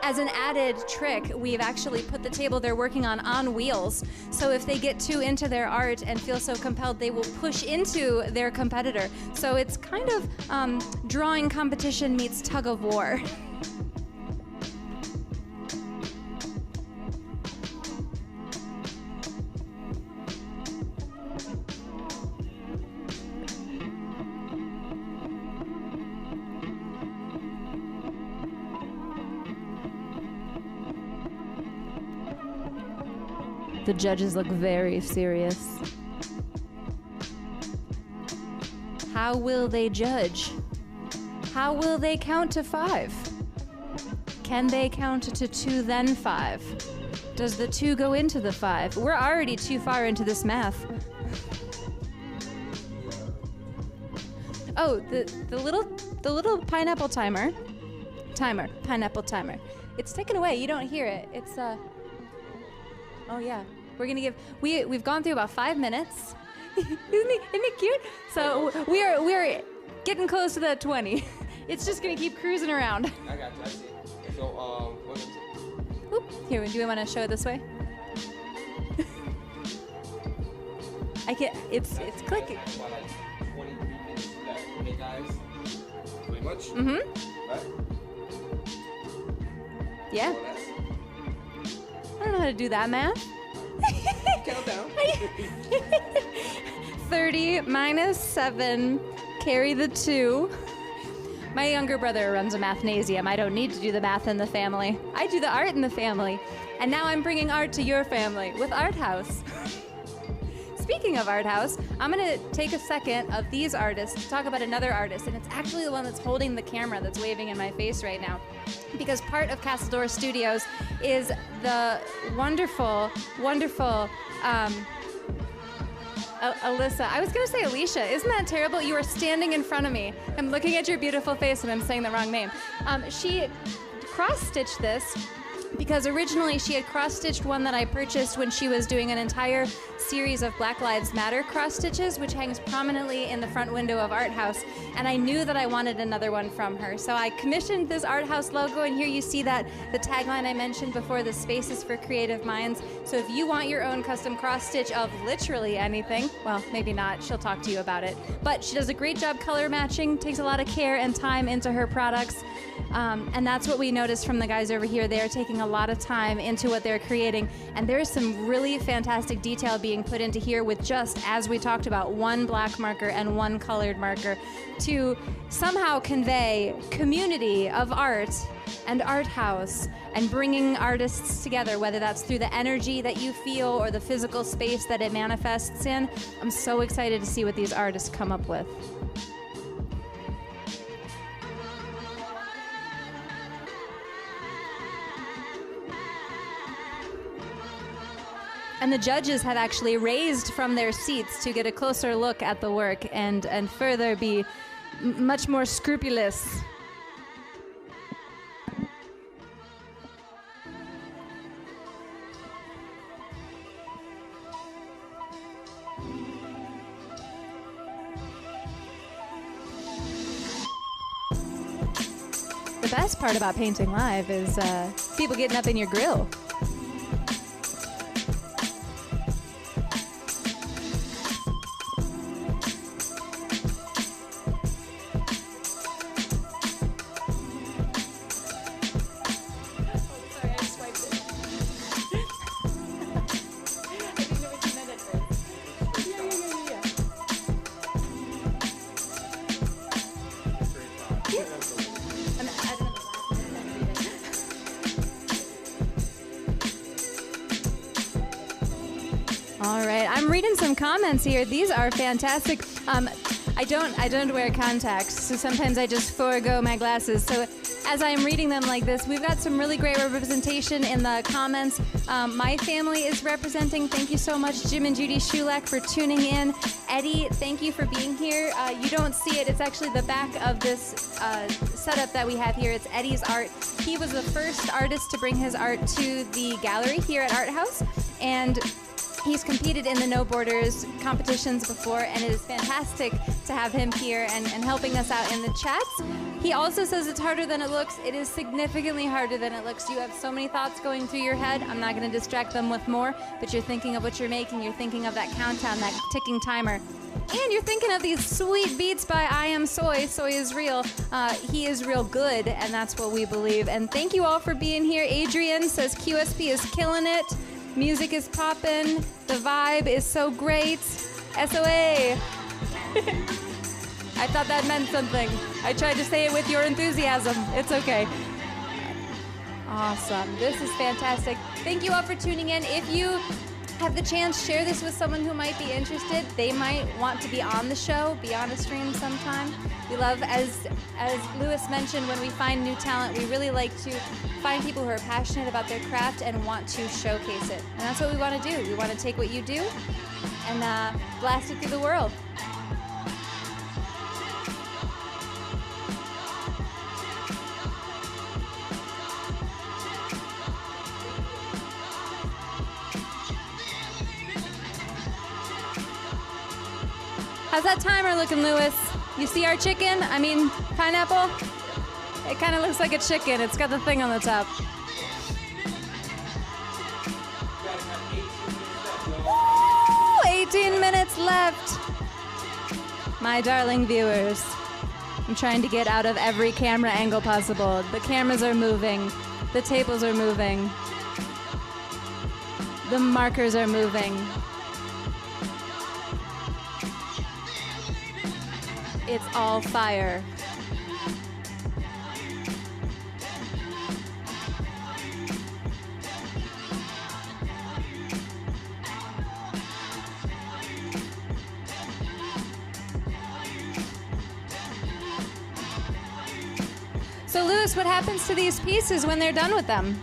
As an added trick, we've actually put the table they're working on wheels. So if they get too into their art and feel so compelled, they will push into their competitor. So it's kind of drawing competition meets tug of war. The judges look very serious. How will they judge? How will they count to 5? Can they count to 2 then 5? Does the 2 go into the 5? We're already too far into this math. Oh, the little pineapple pineapple timer. It's taken away. You don't hear it. It's Oh yeah, we're gonna give. We've gone through about 5 minutes. Isn't it cute? So we are getting close to that 20. It's just gonna keep cruising around. I got you. I see. So Oop. Here, do we want to show it this way? I can't. It's clicking. About like 23 minutes left. Okay, guys. Pretty much. Mhm. Right? Yeah. So that's I don't know how to do that math. Count down. 30 minus 7, carry the 2. My younger brother runs a mathnasium. I don't need to do the math in the family. I do the art in the family. And now I'm bringing art to your family with ArtHaus. Speaking of ArtHaus, I'm going to take a second of these artists to talk about another artist, and it's actually the one that's holding the camera that's waving in my face right now. Because part of Castledore Studios is the wonderful, wonderful Alyssa. I was going to say Alicia. Isn't that terrible? You are standing in front of me. I'm looking at your beautiful face and I'm saying the wrong name. She cross-stitched this because originally she had cross-stitched one that I purchased when she was doing an entire series of Black Lives Matter cross-stitches, which hangs prominently in the front window of ArtHaus, and I knew that I wanted another one from her. So I commissioned this ArtHaus logo, and here you see that the tagline I mentioned before, the space is for creative minds. So if you want your own custom cross-stitch of literally anything, well, maybe not, she'll talk to you about it, but she does a great job color matching, takes a lot of care and time into her products, and that's what we noticed from the guys over here. They are taking a lot of time into what they're creating, and there's some really fantastic detail being put into here with just, as we talked about, one black marker and one colored marker to somehow convey community of art and ArtHaus and bringing artists together, whether that's through the energy that you feel or the physical space that it manifests in. I'm so excited to see what these artists come up with. And the judges have actually raised from their seats to get a closer look at the work and further be much more scrupulous. The best part about painting live is people getting up in your grill. All right, I'm reading some comments here. These are fantastic. I don't wear contacts, so sometimes I just forego my glasses. So as I'm reading them like this, we've got some really great representation in the comments. My family is representing. Thank you so much, Jim and Judy Shulak, for tuning in. Eddie, thank you for being here. You don't see it. It's actually the back of this setup that we have here. It's Eddie's art. He was the first artist to bring his art to the gallery here at ArtHaus, and he's competed in the No Borders competitions before, and it is fantastic to have him here and helping us out in the chats. He also says it's harder than it looks. It is significantly harder than it looks. You have so many thoughts going through your head. I'm not going to distract them with more, but you're thinking of what you're making. You're thinking of that countdown, that ticking timer. And you're thinking of these sweet beats by I Am Soy. Soy is real. He is real good, and that's what we believe. And thank you all for being here. Adrian says QSP is killing it. Music is poppin', the vibe is so great. SOA. I thought that meant something. I tried to say it with your enthusiasm. It's okay. Awesome. This is fantastic. Thank you all for tuning in. If you have the chance, share this with someone who might be interested. They might want to be on the show, be on a stream sometime. We love, as Lewis mentioned, when we find new talent, we really like to find people who are passionate about their craft and want to showcase it. And that's what we want to do. We want to take what you do and blast it through the world. How's that timer looking, Lewis? You see our chicken? I mean, pineapple? It kind of looks like a chicken. It's got the thing on the top. Woo! 18 minutes left. My darling viewers, I'm trying to get out of every camera angle possible. The cameras are moving. The tables are moving. The markers are moving. It's all fire. So Lewis, what happens to these pieces when they're done with them?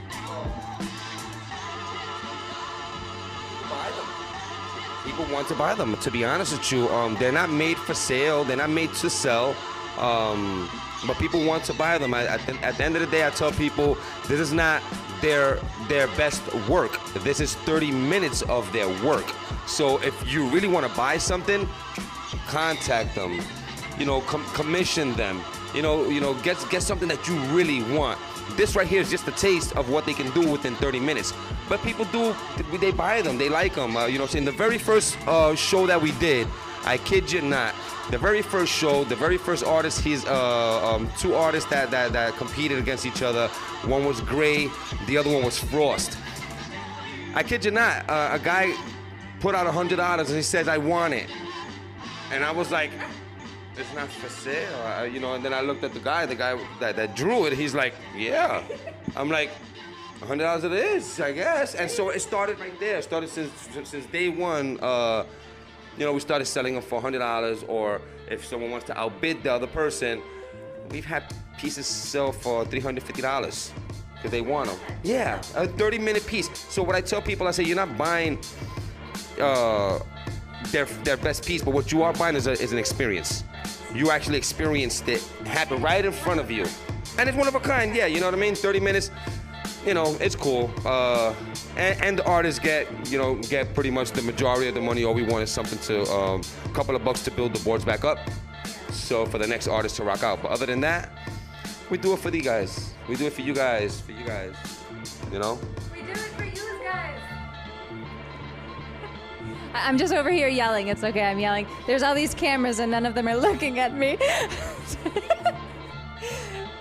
People want to buy them. To be honest with you, they're not made for sale. They're not made to sell. But people want to buy them. At the end of the day, I tell people this is not their best work. This is 30 minutes of their work. So if you really want to buy something, contact them. You know, commission them. You know, get something that you really want. This right here is just a taste of what they can do within 30 minutes. But people they buy them, they like them. You know, in the very first show that we did, I kid you not, the very first show, the very first artist, he's two artists that competed against each other. One was Gray, the other one was Frost. I kid you not, a guy put out $100 and he says, I want it. And I was like, it's not for sale, you know. And then I looked at the guy that drew it. He's like, yeah. I'm like, $100 it is, I guess. And so it started right there. It started since day one. You know, we started selling them for $100, or if someone wants to outbid the other person, we've had pieces sell for $350 because they want them. Yeah, a 30-minute piece. So what I tell people, I say, you're not buying their best piece, but what you are buying is an experience. You actually experienced it happen right in front of you. And it's one of a kind, yeah, you know what I mean? 30 minutes, you know, it's cool. And the artists get pretty much the majority of the money. All we want is something to, a couple of bucks to build the boards back up. So for the next artist to rock out. But other than that, we do it for you guys. We do it for you guys, you know? We do it for you guys. I'm just over here yelling. It's okay, I'm yelling. There's all these cameras and none of them are looking at me.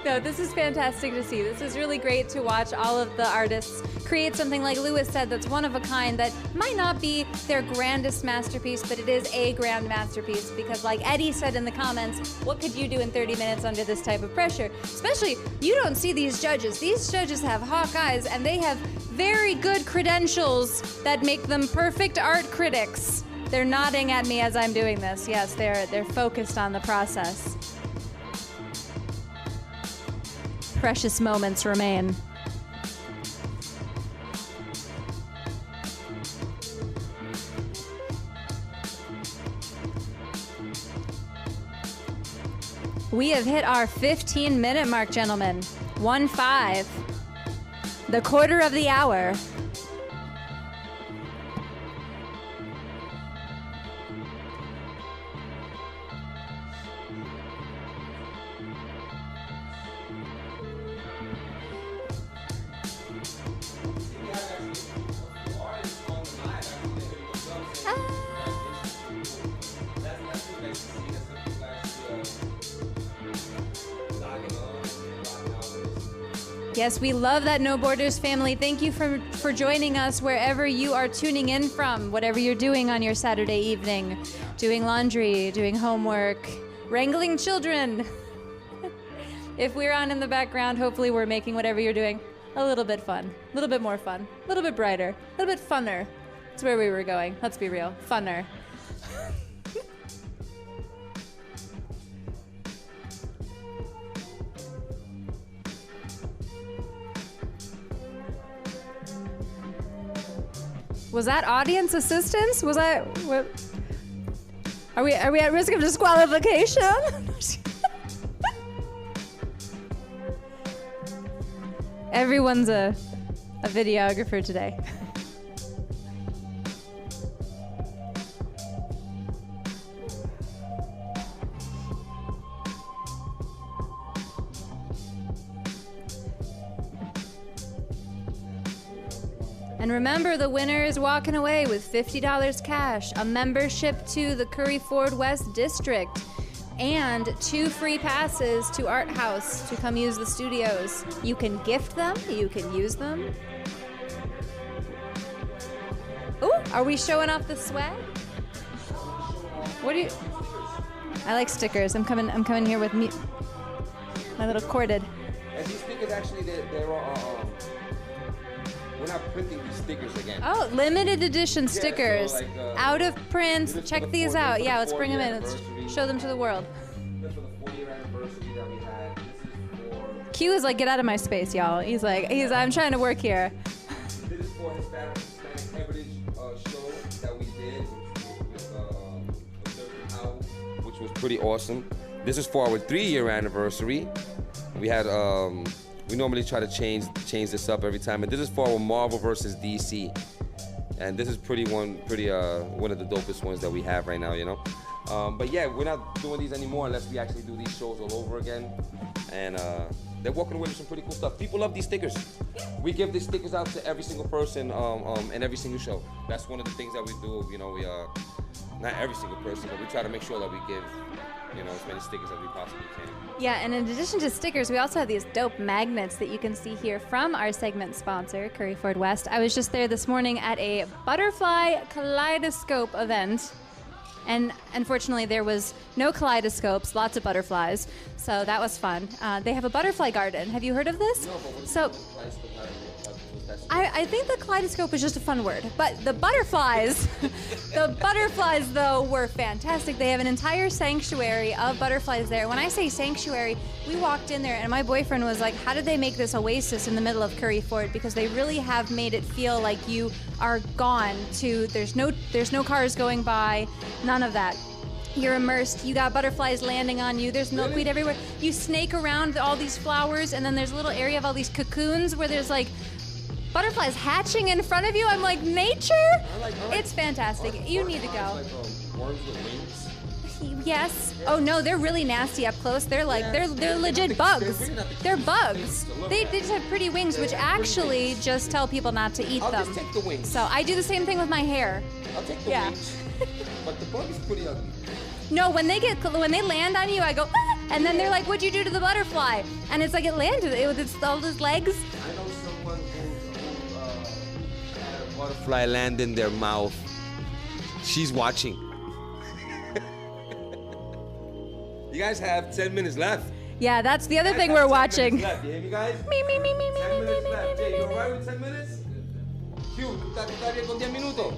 No, this is fantastic to see. This is really great to watch all of the artists create something, like Lewis said, that's one of a kind, that might not be their grandest masterpiece, but it is a grand masterpiece, because like Eddie said in the comments, what could you do in 30 minutes under this type of pressure? Especially, you don't see these judges. These judges have hawk eyes, and they have very good credentials that make them perfect art critics. They're nodding at me as I'm doing this. Yes, they're focused on the process. Precious moments remain. We have hit our 15-minute mark, gentlemen. 1-5. The quarter of the hour. Yes, we love that No Borders family. Thank you for joining us wherever you are tuning in from, whatever you're doing on your Saturday evening, doing laundry, doing homework, wrangling children. If we're on in the background, hopefully we're making whatever you're doing a little bit fun, a little bit more fun, a little bit brighter, a little bit funner. That's where we were going. Let's be real. Funner. Was that audience assistance? Was that? What? Are we at risk of disqualification? Everyone's a videographer today. And remember, the winner is walking away with $50 cash, a membership to the Curry Ford West District, and 2 free passes to ArtHaus to come use the studios. You can gift them, you can use them. Are we showing off the swag? What do you? I like stickers. I'm coming here with me. My little corded. And these stickers actually, they're we're not printing these stickers again. Oh, limited edition stickers. So like, out of print. Check these out. Yeah, let's bring them in. Let's show them to the world. This for the 4-year anniversary that we had. This is for... Q is like, get out of my space, y'all. He's like, I'm trying to work here. This is for Hispanic Heritage show that we did, which was pretty awesome. This is for our 3-year anniversary. We had we normally try to change this up every time, and this is for our Marvel versus DC. And this is one of the dopest ones that we have right now, you know. But yeah, we're not doing these anymore unless we actually do these shows all over again. And they're walking away with some pretty cool stuff. People love these stickers. We give these stickers out to every single person in every single show. That's one of the things that we do. You know, we not every single person, but we try to make sure that we give, you know, as many stickers as we possibly can. Yeah, and in addition to stickers, we also have these dope magnets that you can see here from our segment sponsor, Curry Ford West. I was just there this morning at a butterfly kaleidoscope event. And unfortunately, there was no kaleidoscopes, lots of butterflies, so that was fun. They have a butterfly garden. Have you heard of this? No, but so, I think the kaleidoscope is just a fun word, but the butterflies, though, were fantastic. They have an entire sanctuary of butterflies there. When I say sanctuary, we walked in there and my boyfriend was like, how did they make this oasis in the middle of Curry Ford? Because they really have made it feel like you are gone to, there's no cars going by, none of that. You're immersed, you got butterflies landing on you, there's milkweed everywhere. You snake around all these flowers and then there's a little area of all these cocoons where there's like butterflies hatching in front of you. I'm like, nature? It's fantastic. You need to go. Like, worms with wings? Yes. Oh no, they're really nasty up close. They're like, they're legit bugs. They're bugs. They just have pretty wings, which actually just tell people not to eat them. I'll just take the wings. So I do the same thing with my hair. I'll take the wings. But the bug is pretty ugly. No, when they land on you, I go, ah! And then they're like, what'd you do to the butterfly? And it's like it landed with all those legs. I know someone who had a butterfly land in their mouth. She's watching. You guys have 10 minutes left. Yeah, that's the other thing we're watching. You hear me, guys? Me. 10 minutes left. Jay, you alright with 10 minutes? Q, ¿tú estás bien con 10 minutos?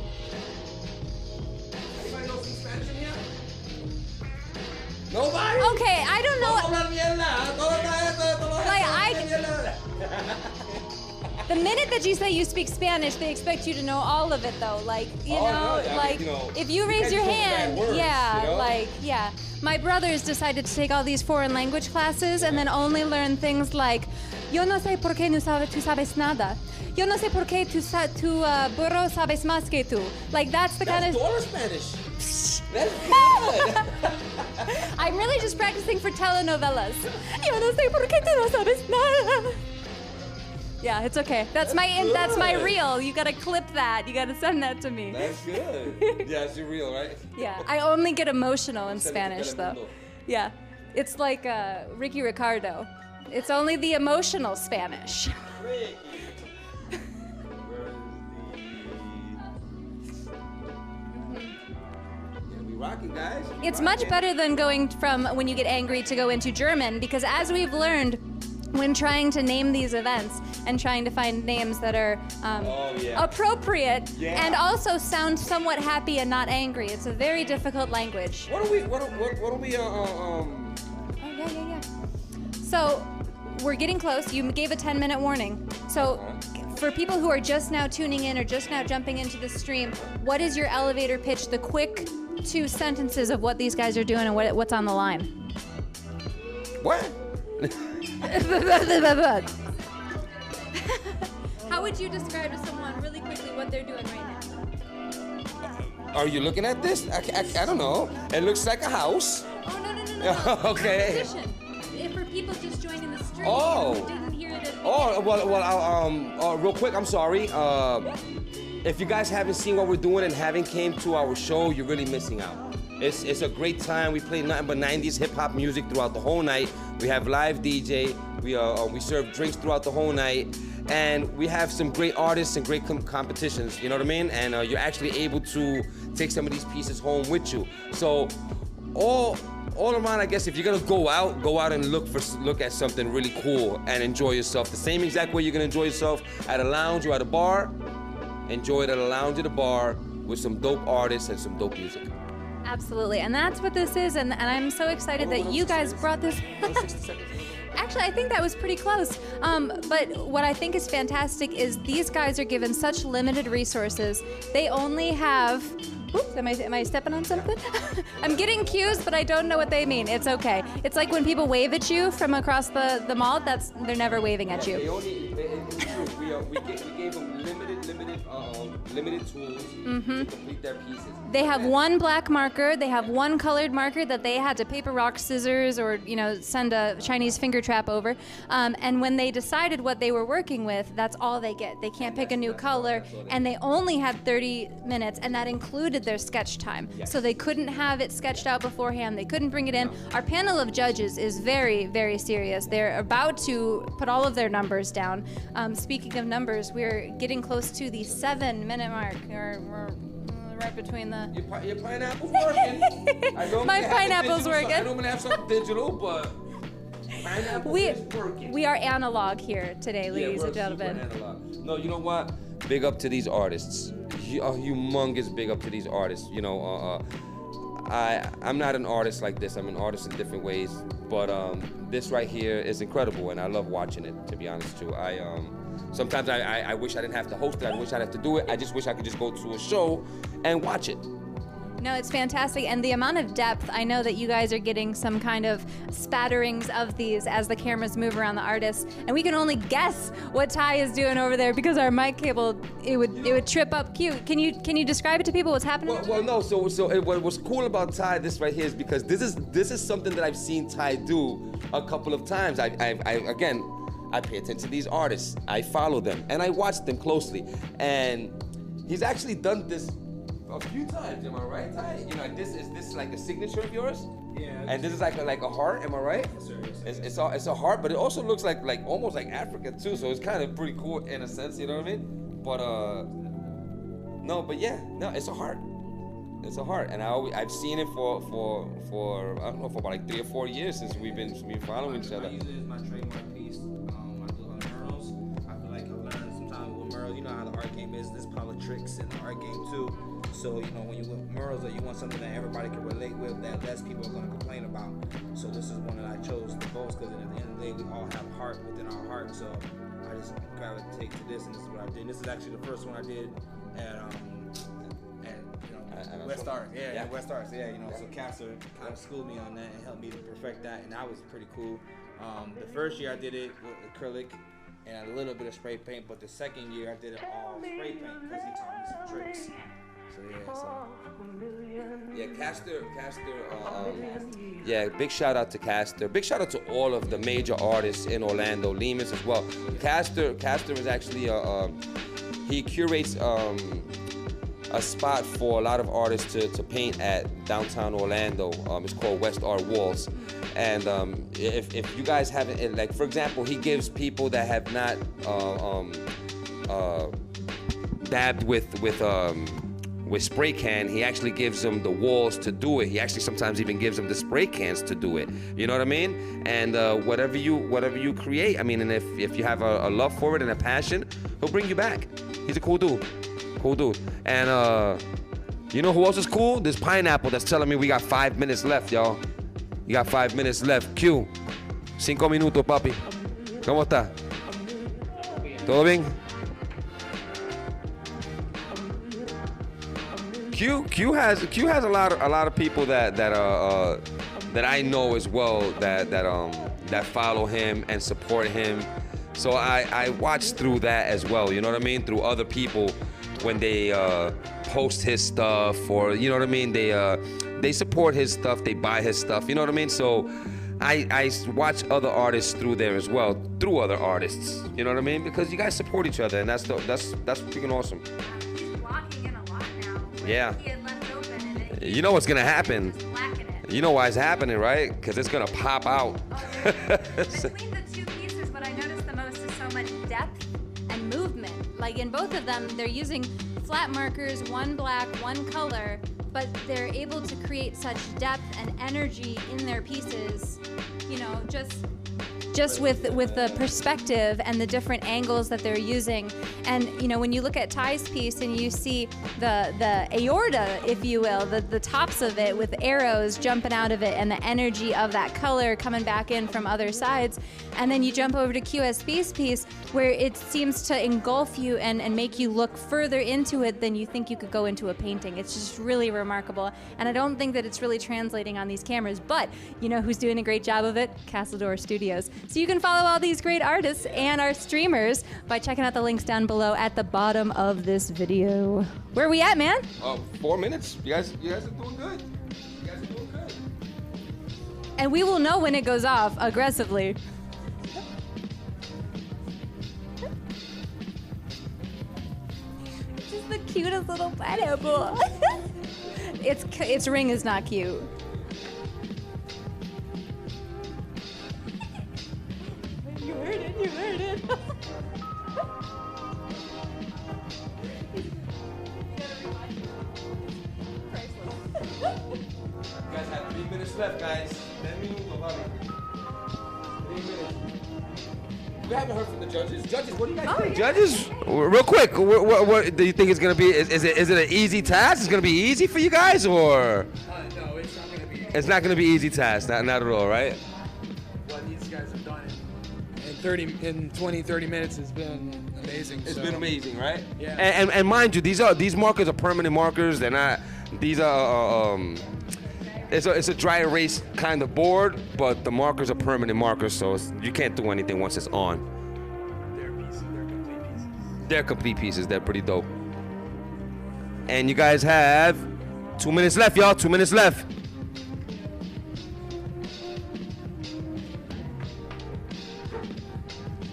Anybody know some Spanish in here? Nobody? Okay, I don't know. The minute that you say you speak Spanish, they expect you to know all of it, though. Like, you know, if you raise your hand, words, yeah. My brothers decided to take all these foreign language classes and then only learn things like, yo no sé por qué tú sabes nada. Yo no sé por qué tu burro sabes más que tú. Like, that's the kind of... That's Spanish. That's good. I'm really just practicing for telenovelas. Yo no sé por qué tú no sabes nada. Yeah, it's okay. That's my reel. You gotta clip that. You gotta send that to me. That's good. Yeah, it's your reel, right? Yeah, I only get emotional in Spanish, though. Yeah, it's like Ricky Ricardo. It's only the emotional Spanish. Ricky. Rocking, guys. It's much better than going from when you get angry to go into German, because as we've learned when trying to name these events and trying to find names that are appropriate and also sound somewhat happy and not angry, it's a very difficult language. What are we Oh, yeah. So we're getting close. You gave a 10-minute warning. So for people who are just now tuning in or just now jumping into the stream, what is your elevator pitch, the quick 2 sentences of what these guys are doing and what's on the line? What? How would you describe to someone really quickly what they're doing right now? Are you looking at this? I don't know. It looks like a house. Oh, no. Okay. For people just joining the stream who didn't hear it. Real quick, I'm sorry. If you guys haven't seen what we're doing and haven't came to our show, you're really missing out. It's a great time. We play nothing but 90s hip-hop music throughout the whole night. We have live DJ. We serve drinks throughout the whole night. and we have some great artists and great competitions, you know what I mean? And you're actually able to take some of these pieces home with you. So all around, I guess, if you're gonna go out and look at something really cool and enjoy yourself. The same exact way you're gonna enjoy yourself at a lounge or at a bar, enjoy it at a lounge or a bar with some dope artists and some dope music. Absolutely, and that's what this is, and I'm so excited that you guys brought this. Actually, I think that was pretty close. But what I think is fantastic is these guys are given such limited resources. They only have. Oops, am I stepping on something? I'm getting cues, but I don't know what they mean. It's okay. It's like when people wave at you from across the mall. They're never waving at you. We gave them limited tools to complete their pieces. They have one black marker, they have one colored marker that they had to paper, rock, scissors, or send a Chinese finger trap over. And when they decided what they were working with, that's all they get. They can't pick a new color, and they only had 30 minutes, and that included their sketch time. So they couldn't have it sketched out beforehand. They couldn't bring it in. Our panel of judges is very, very serious. They're about to put all of their numbers down. Speaking of numbers, we're getting close to the 7-minute mark. We're right between the... Your pineapple's working. My pineapple's working. I normally have something digital, but pineapple is working. We are analog here today, ladies and gentlemen. No, you know what? Big up to these artists. A humongous big up to these artists. I'm not an artist like this. I'm an artist in different ways, but this right here is incredible, and I love watching it, to be honest too. Sometimes I wish I didn't have to host it. I wish I'd have to do it. I just wish I could just go to a show and watch it. No, it's fantastic, and the amount of depth, I know that you guys are getting some kind of spatterings of these as the cameras move around the artists, and we can only guess what Ty is doing over there because our mic cable, it would trip up Q. Can you describe it to people what's happening? Well, no. So what was cool about Ty, this right here, is because this is something that I've seen Ty do a couple of times. I pay attention to these artists. I follow them and I watch them closely, and he's actually done this a few times. Am I right, Ty? Is this like a signature of yours? Yeah. And this is like a heart. Am I right? Yes, sir. It's a heart, but it also looks like almost like Africa too. So it's kind of pretty cool in a sense. You know what I mean? But it's a heart. It's a heart, and I've seen it for I don't know, for about like 3 or 4 years since we've been following each other. I use it as my trademark piece. I do a lot of murals. I feel like I've learned sometimes with murals, you know how the art game is. There's politics in the art game too. So when you want murals, you want something that everybody can relate with, that less people are going to complain about. So this is one that I chose the most because at the end of the day, we all have heart within our heart. So I just gravitate to this, and this is what I did. This is actually the first one I did at West Arts, West Arts, So Castor kind of schooled me on that and helped me to perfect that, and that was pretty cool. The first year I did it with acrylic and a little bit of spray paint, but the second year I did it all spray paint because he taught me some tricks. Castor. Big shout out to Castor. Big shout out to all of the major artists in Orlando, Lemus as well. Castor is actually he curates a spot for a lot of artists to paint at downtown Orlando. It's called West Art Walls. And if you guys haven't, like for example, he gives people that have not dabbed with spray can, he actually gives them the walls to do it. He actually sometimes even gives them the spray cans to do it. You know what I mean? And whatever you create, I mean, and if you have a love for it and a passion, he'll bring you back. He's a cool dude. And you know who else is cool? This pineapple that's telling me we got 5 minutes left, y'all. You got 5 minutes left. Q. 5 minutos, papi. ¿Cómo está? ¿Todo bien? Q has a lot of people that I know as well that follow him and support him. So I watch through that as well. You know what I mean? Through other people when they post his stuff, or you know what I mean? They support his stuff. They buy his stuff. You know what I mean? So I watch other artists through there as well, through other artists. You know what I mean? Because you guys support each other, and that's freaking awesome. Walking in a lot now. Yeah. He had left open and you know what's gonna happen. just blackened it. You know why it's happening, right? Because it's gonna pop out. Between the two pieces, what I noticed the most is so much depth Like in both of them, they're using flat markers, one black, one color, but they're able to create such depth and energy in their pieces, you know, just with the perspective and the different angles that they're using. And you know, when you look at Ty's piece and you see the aorta, if you will, the tops of it with arrows jumping out of it and the energy of that color coming back in from other sides, and then you jump over to QSP's piece where it seems to engulf you and make you look further into it than you think you could go into a painting. It's just really remarkable, and I don't think that it's really translating on these cameras, but you know who's doing a great job of it? Castledore Studios. So you can follow all these great artists and our streamers by checking out the links down below at the bottom of this video. Where are we at, man? 4 minutes. You guys are doing good. You guys are doing good. And we will know when it goes off aggressively. It's just the cutest little pineapple. Its ring is not cute. You heard it, you heard it. You guys have 3 minutes left, guys. 10 minutos, Bobby. 3 minutes. We haven't heard from the judges. Judges, what do you guys think? Yeah. Judges, real quick, what do you think it's gonna be? Is it an easy task? Is it gonna be easy for you guys, or? No, it's not gonna be. It's not gonna be easy task, not at all, right? What these guys have done in 20, 30 minutes has been amazing. It's been amazing, right? Yeah. And mind you, these markers are permanent markers. They're not. These are. It's a dry erase kind of board, but the markers are permanent markers, so you can't do anything once it's on. They're pieces. They're complete pieces. They're complete pieces. They're pretty dope. And you guys have 2 minutes left, y'all. 2 minutes left.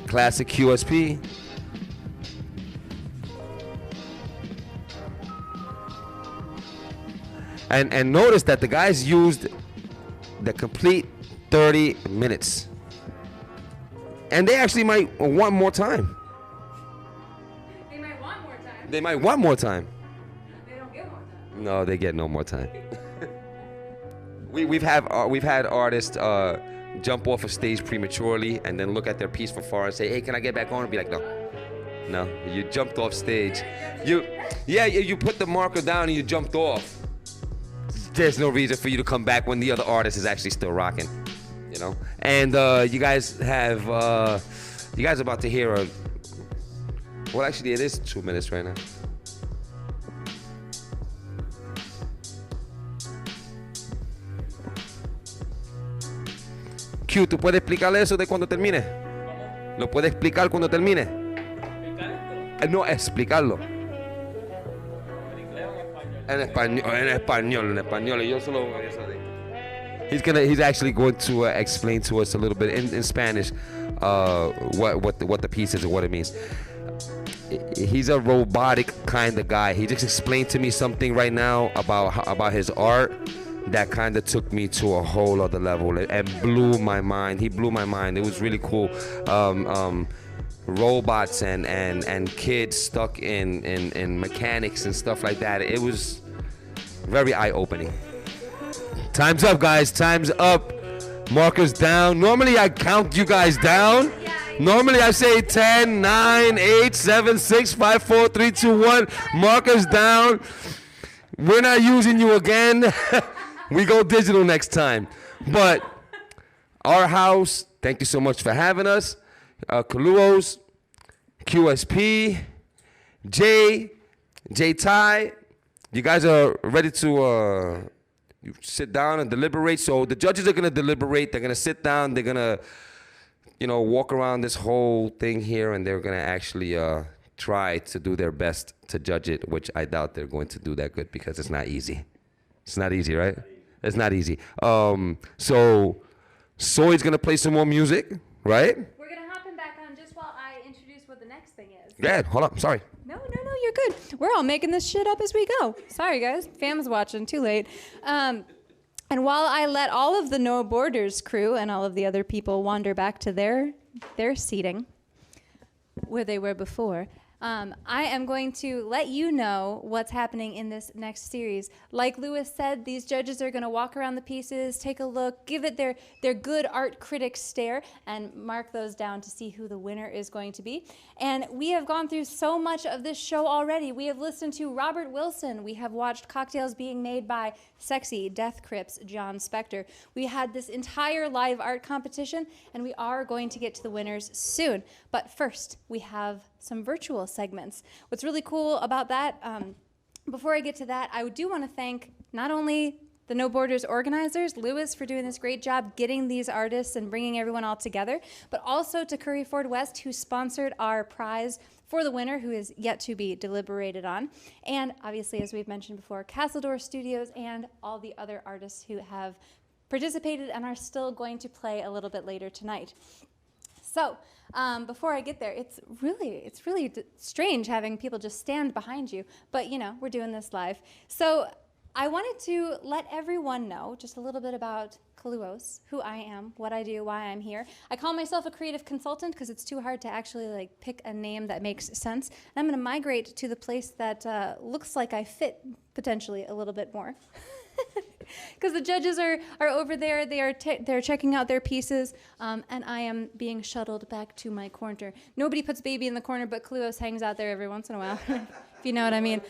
Classic QSP. And notice that the guys used the complete 30 minutes. And they actually might want more time. They might want more time. They might want more time. They don't get more time. No, they get no more time. We've had artists jump off a stage prematurely and then look at their piece from far and say, "Hey, can I get back on?" And be like, "No, you jumped off stage. You put the marker down and you jumped off. There's no reason for you to come back when the other artist is actually still rocking, you know." And you guys are about to hear well, actually, it is 2 minutes right now. Q, ¿tú puedes explicarle eso de cuando termine? ¿Lo puedes explicar cuando termine? No, explicarlo. En español. Yo solo. He's actually going to explain to us a little bit in Spanish what the piece is and what it means. He's a robotic kind of guy. He just explained to me something right now about his art that kind of took me to a whole other level and blew my mind. He blew my mind. It was really cool. Robots and kids stuck in mechanics and stuff like that. It was very eye-opening. Time's up, guys. Time's up. Markers down. Normally I count you guys down. Normally I say 10, 9, 8, 7, 6, 5, 4, 3, 2, 1. Markers down. We're not using you again. We go digital next time. But ArtHaus, thank you so much for having us. Kaluos, QSP, J Ty, you guys are ready to sit down and deliberate. So the judges are gonna deliberate. They're gonna sit down. They're gonna, walk around this whole thing here, and they're gonna actually try to do their best to judge it, which I doubt they're going to do that good because it's not easy. It's not easy, right? It's not easy. So Soy's gonna play some more music, right? We're going to hop him back on just while I introduce what the next thing is. Yeah, hold up. Sorry. No, you're good. We're all making this shit up as we go. Sorry, guys. Fam's watching. Too late. And while I let all of the No Borders crew and all of the other people wander back to their seating where they were before, I am going to let you know what's happening in this next series. Like Lewis said, these judges are going to walk around the pieces, take a look, give it their good art critic stare, and mark those down to see who the winner is going to be. And we have gone through so much of this show already. We have listened to Robert Wilson. We have watched cocktails being made by Sexy, Death Crypt's John Spectre. We had this entire live art competition, and we are going to get to the winners soon. But first, we have some virtual segments. What's really cool about that, before I get to that, I do want to thank not only the No Borders organizers, Lewis, for doing this great job getting these artists and bringing everyone all together, but also to Curry Ford West, who sponsored our prize for the winner, who is yet to be deliberated on. And obviously, as we've mentioned before, Castledore Studios and all the other artists who have participated and are still going to play a little bit later tonight. So, before I get there, it's really strange having people just stand behind you, but you know, we're doing this live. So I wanted to let everyone know just a little bit about KREATIVITÄT, who I am, what I do, why I'm here. I call myself a creative consultant because it's too hard to actually pick a name that makes sense. And I'm going to migrate to the place that looks like I fit potentially a little bit more. Because the judges are over there, they're checking out their pieces, and I am being shuttled back to my corner. Nobody puts baby in the corner, but KREATIVITÄT hangs out there every once in a while, if you know what I mean.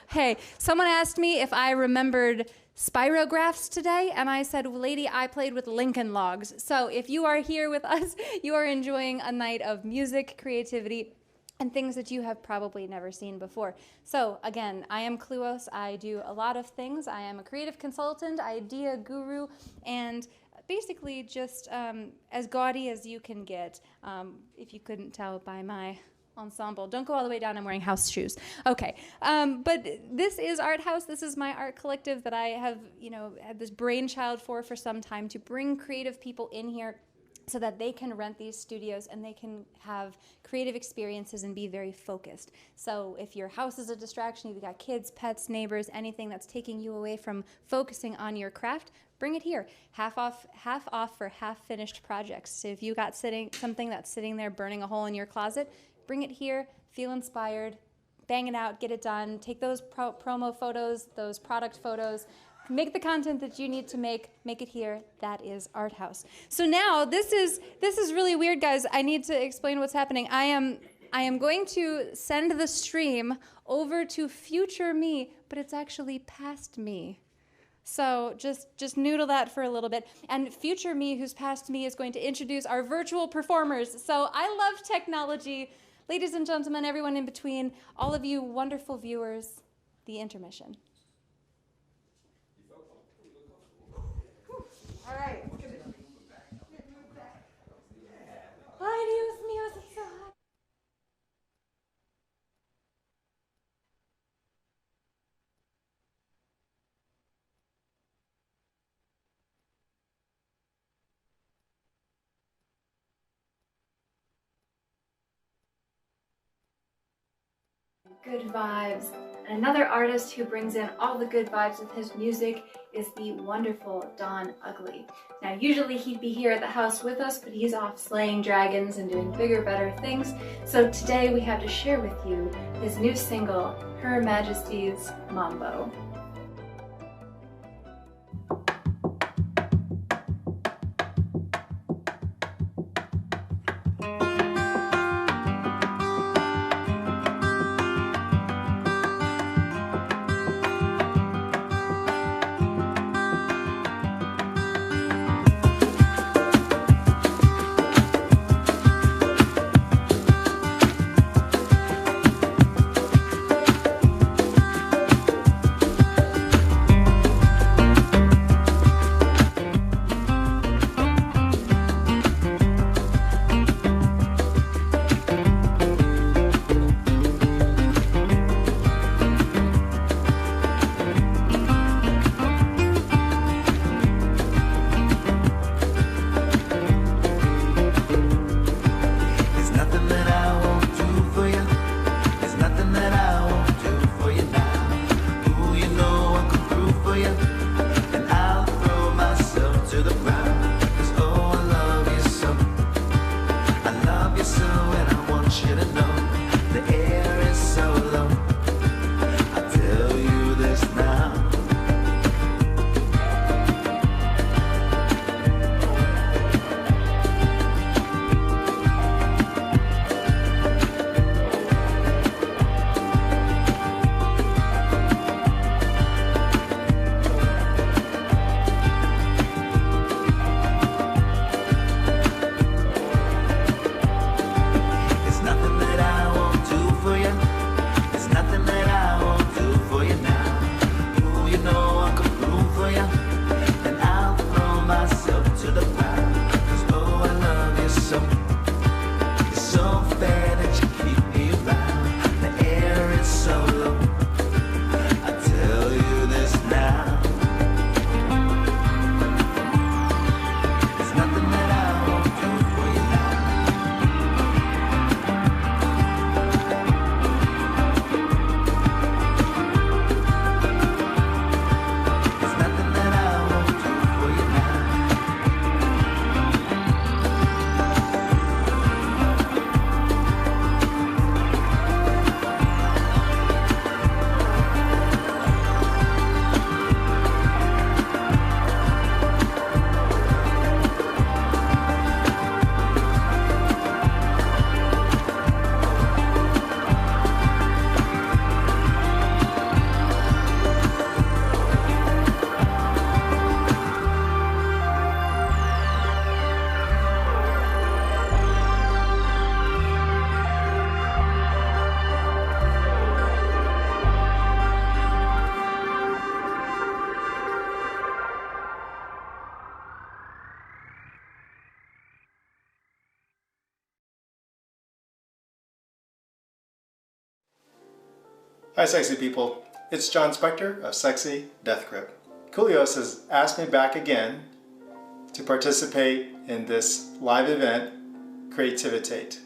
Hey, someone asked me if I remembered spirographs today, and I said, well, lady, I played with Lincoln Logs. So if you are here with us, you are enjoying a night of music, creativity, and things that you have probably never seen before. So again, I am KREATIVITÄT. I do a lot of things. I am a creative consultant, idea guru, and basically just as gaudy as you can get, if you couldn't tell by my ensemble. Don't go all the way down, I'm wearing house shoes. Okay, but this is ArtHaus. This is my art collective that I have, had this brainchild for some time, to bring creative people in here so that they can rent these studios and they can have creative experiences and be very focused. So if your house is a distraction, you've got kids, pets, neighbors, anything that's taking you away from focusing on your craft, bring it here. Half off for half-finished projects. So if you got something that's sitting there burning a hole in your closet, bring it here, feel inspired, bang it out, get it done, take those promo photos, those product photos, make the content that you need to make it here. That is ArtHaus. So now this is really weird, guys. I need to explain what's happening. I am going to send the stream over to future me, but it's actually past me. So just noodle that for a little bit. And future me, who's past me, is going to introduce our virtual performers. So I love technology. Ladies and gentlemen, everyone in between, all of you wonderful viewers, the intermission. All right. Ay, Dios mío, it's so hot. Good vibes. And another artist who brings in all the good vibes with his music is the wonderful Don Ugly. Now, usually he'd be here at the house with us, but he's off slaying dragons and doing bigger, better things. So today we have to share with you his new single, Her Majesty's Mambo. Hi sexy people, it's John Spectre of Sexy Death Crypt. Kulios has asked me back again to participate in this live event, KREATIVITÄT.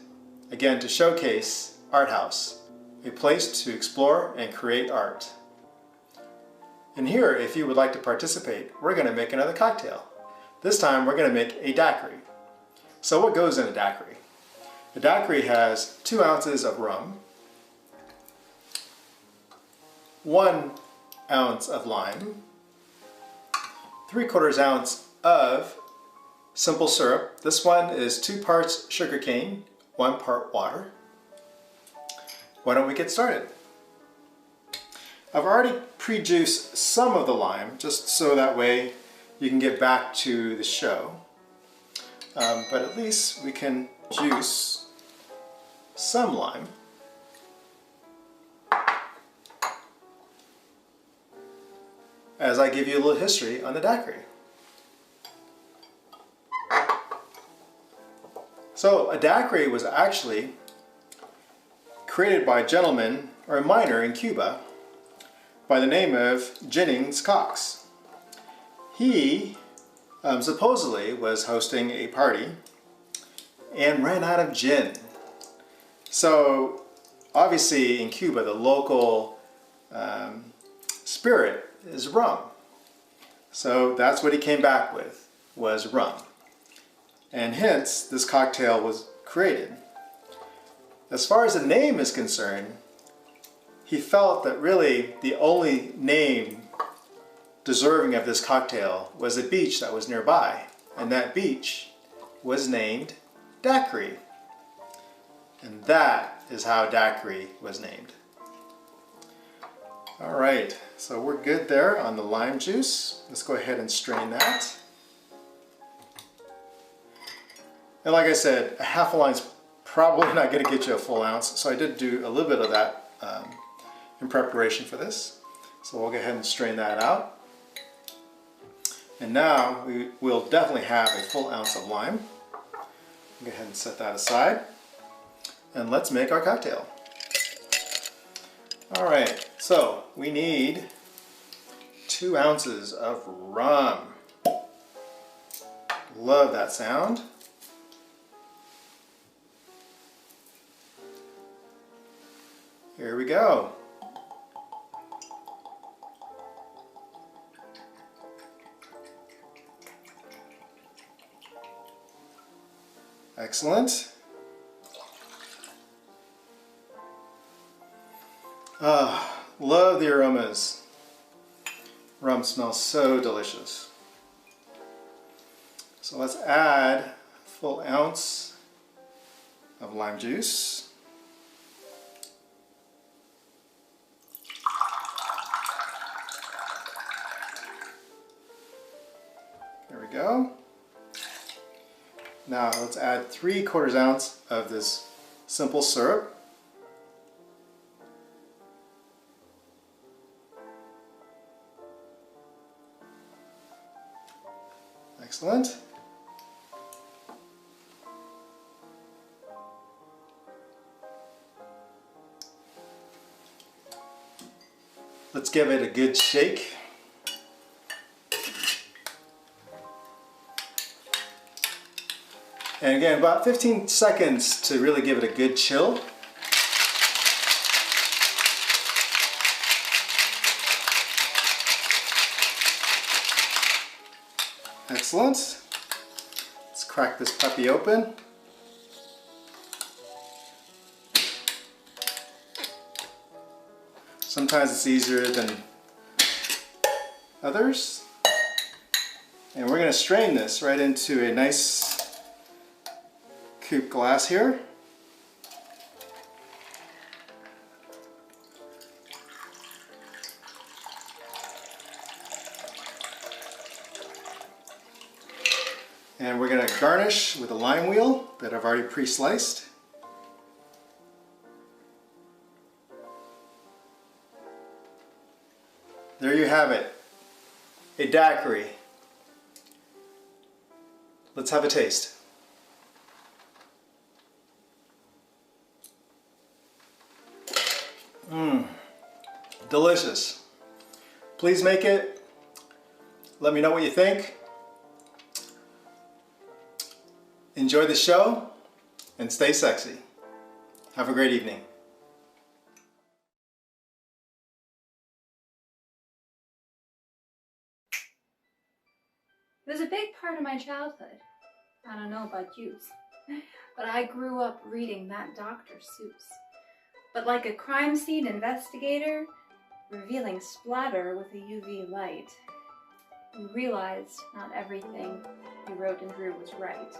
Again, to showcase ArtHaus, a place to explore and create art. And here, if you would like to participate, we're going to make another cocktail. This time we're going to make a daiquiri. So what goes in a daiquiri? A daiquiri has 2 ounces of rum, 1 ounce of lime, 3/4 ounce of simple syrup. This one is 2 parts sugarcane, 1 part water. Why don't we get started? I've already pre-juiced some of the lime, just so that way you can get back to the show. But at least we can juice some lime. As I give you a little history on the daiquiri. So a daiquiri was actually created by a gentleman or a miner in Cuba by the name of Jennings Cox. He supposedly was hosting a party and ran out of gin. So obviously in Cuba the local spirit is rum. So that's what he came back with, was rum. And hence this cocktail was created. As far as the name is concerned, he felt that really the only name deserving of this cocktail was a beach that was nearby, and that beach was named Daiquiri. And that is how daiquiri was named. Alright, so we're good there on the lime juice. Let's go ahead and strain that. And like I said, a half a lime's probably not going to get you a full ounce, so I did do a little bit of that in preparation for this. So we'll go ahead and strain that out. And now we will definitely have a full ounce of lime. Go ahead and set that aside. And let's make our cocktail. Alright, so we need 2 ounces of rum. Love that sound. Here we go. Excellent. Love the aromas. Rum smells so delicious. So let's add a full ounce of lime juice. There we go. Now let's add 3/4 ounce of this simple syrup. Excellent. Let's give it a good shake. And again, about 15 seconds to really give it a good chill. Excellent. Let's crack this puppy open. Sometimes it's easier than others. And we're going to strain this right into a nice coupe glass here. And we're going to garnish with a lime wheel that I've already pre-sliced. There you have it, a daiquiri. Let's have a taste. delicious. Please make it. Let me know what you think. Enjoy the show and stay sexy. Have a great evening. It was a big part of my childhood. I don't know about you, but I grew up reading that Dr. Seuss. But like a crime scene investigator, revealing splatter with a UV light, we realized not everything he wrote and drew was right.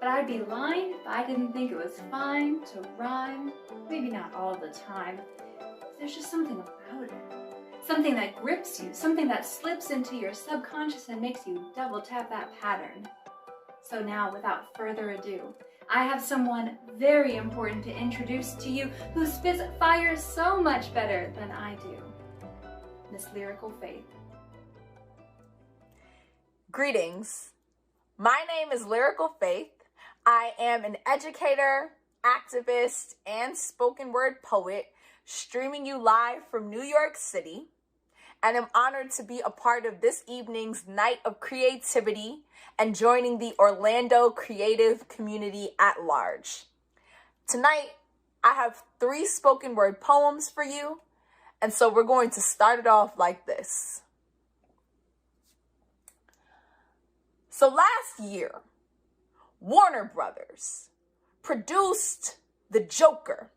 But I'd be lying if I didn't think it was fine to rhyme, maybe not all the time. There's just something about it. Something that grips you, something that slips into your subconscious and makes you double tap that pattern. So now, without further ado, I have someone very important to introduce to you who spits fire so much better than I do. Miss Lyrical Faith. Greetings. My name is Lyrical Faith. I am an educator, activist, and spoken word poet, streaming you live from New York City, and am honored to be a part of this evening's Night of Creativity and joining the Orlando creative community at large. Tonight, I have 3 spoken word poems for you, and so we're going to start it off like this. So last year, Warner Brothers produced The Joker,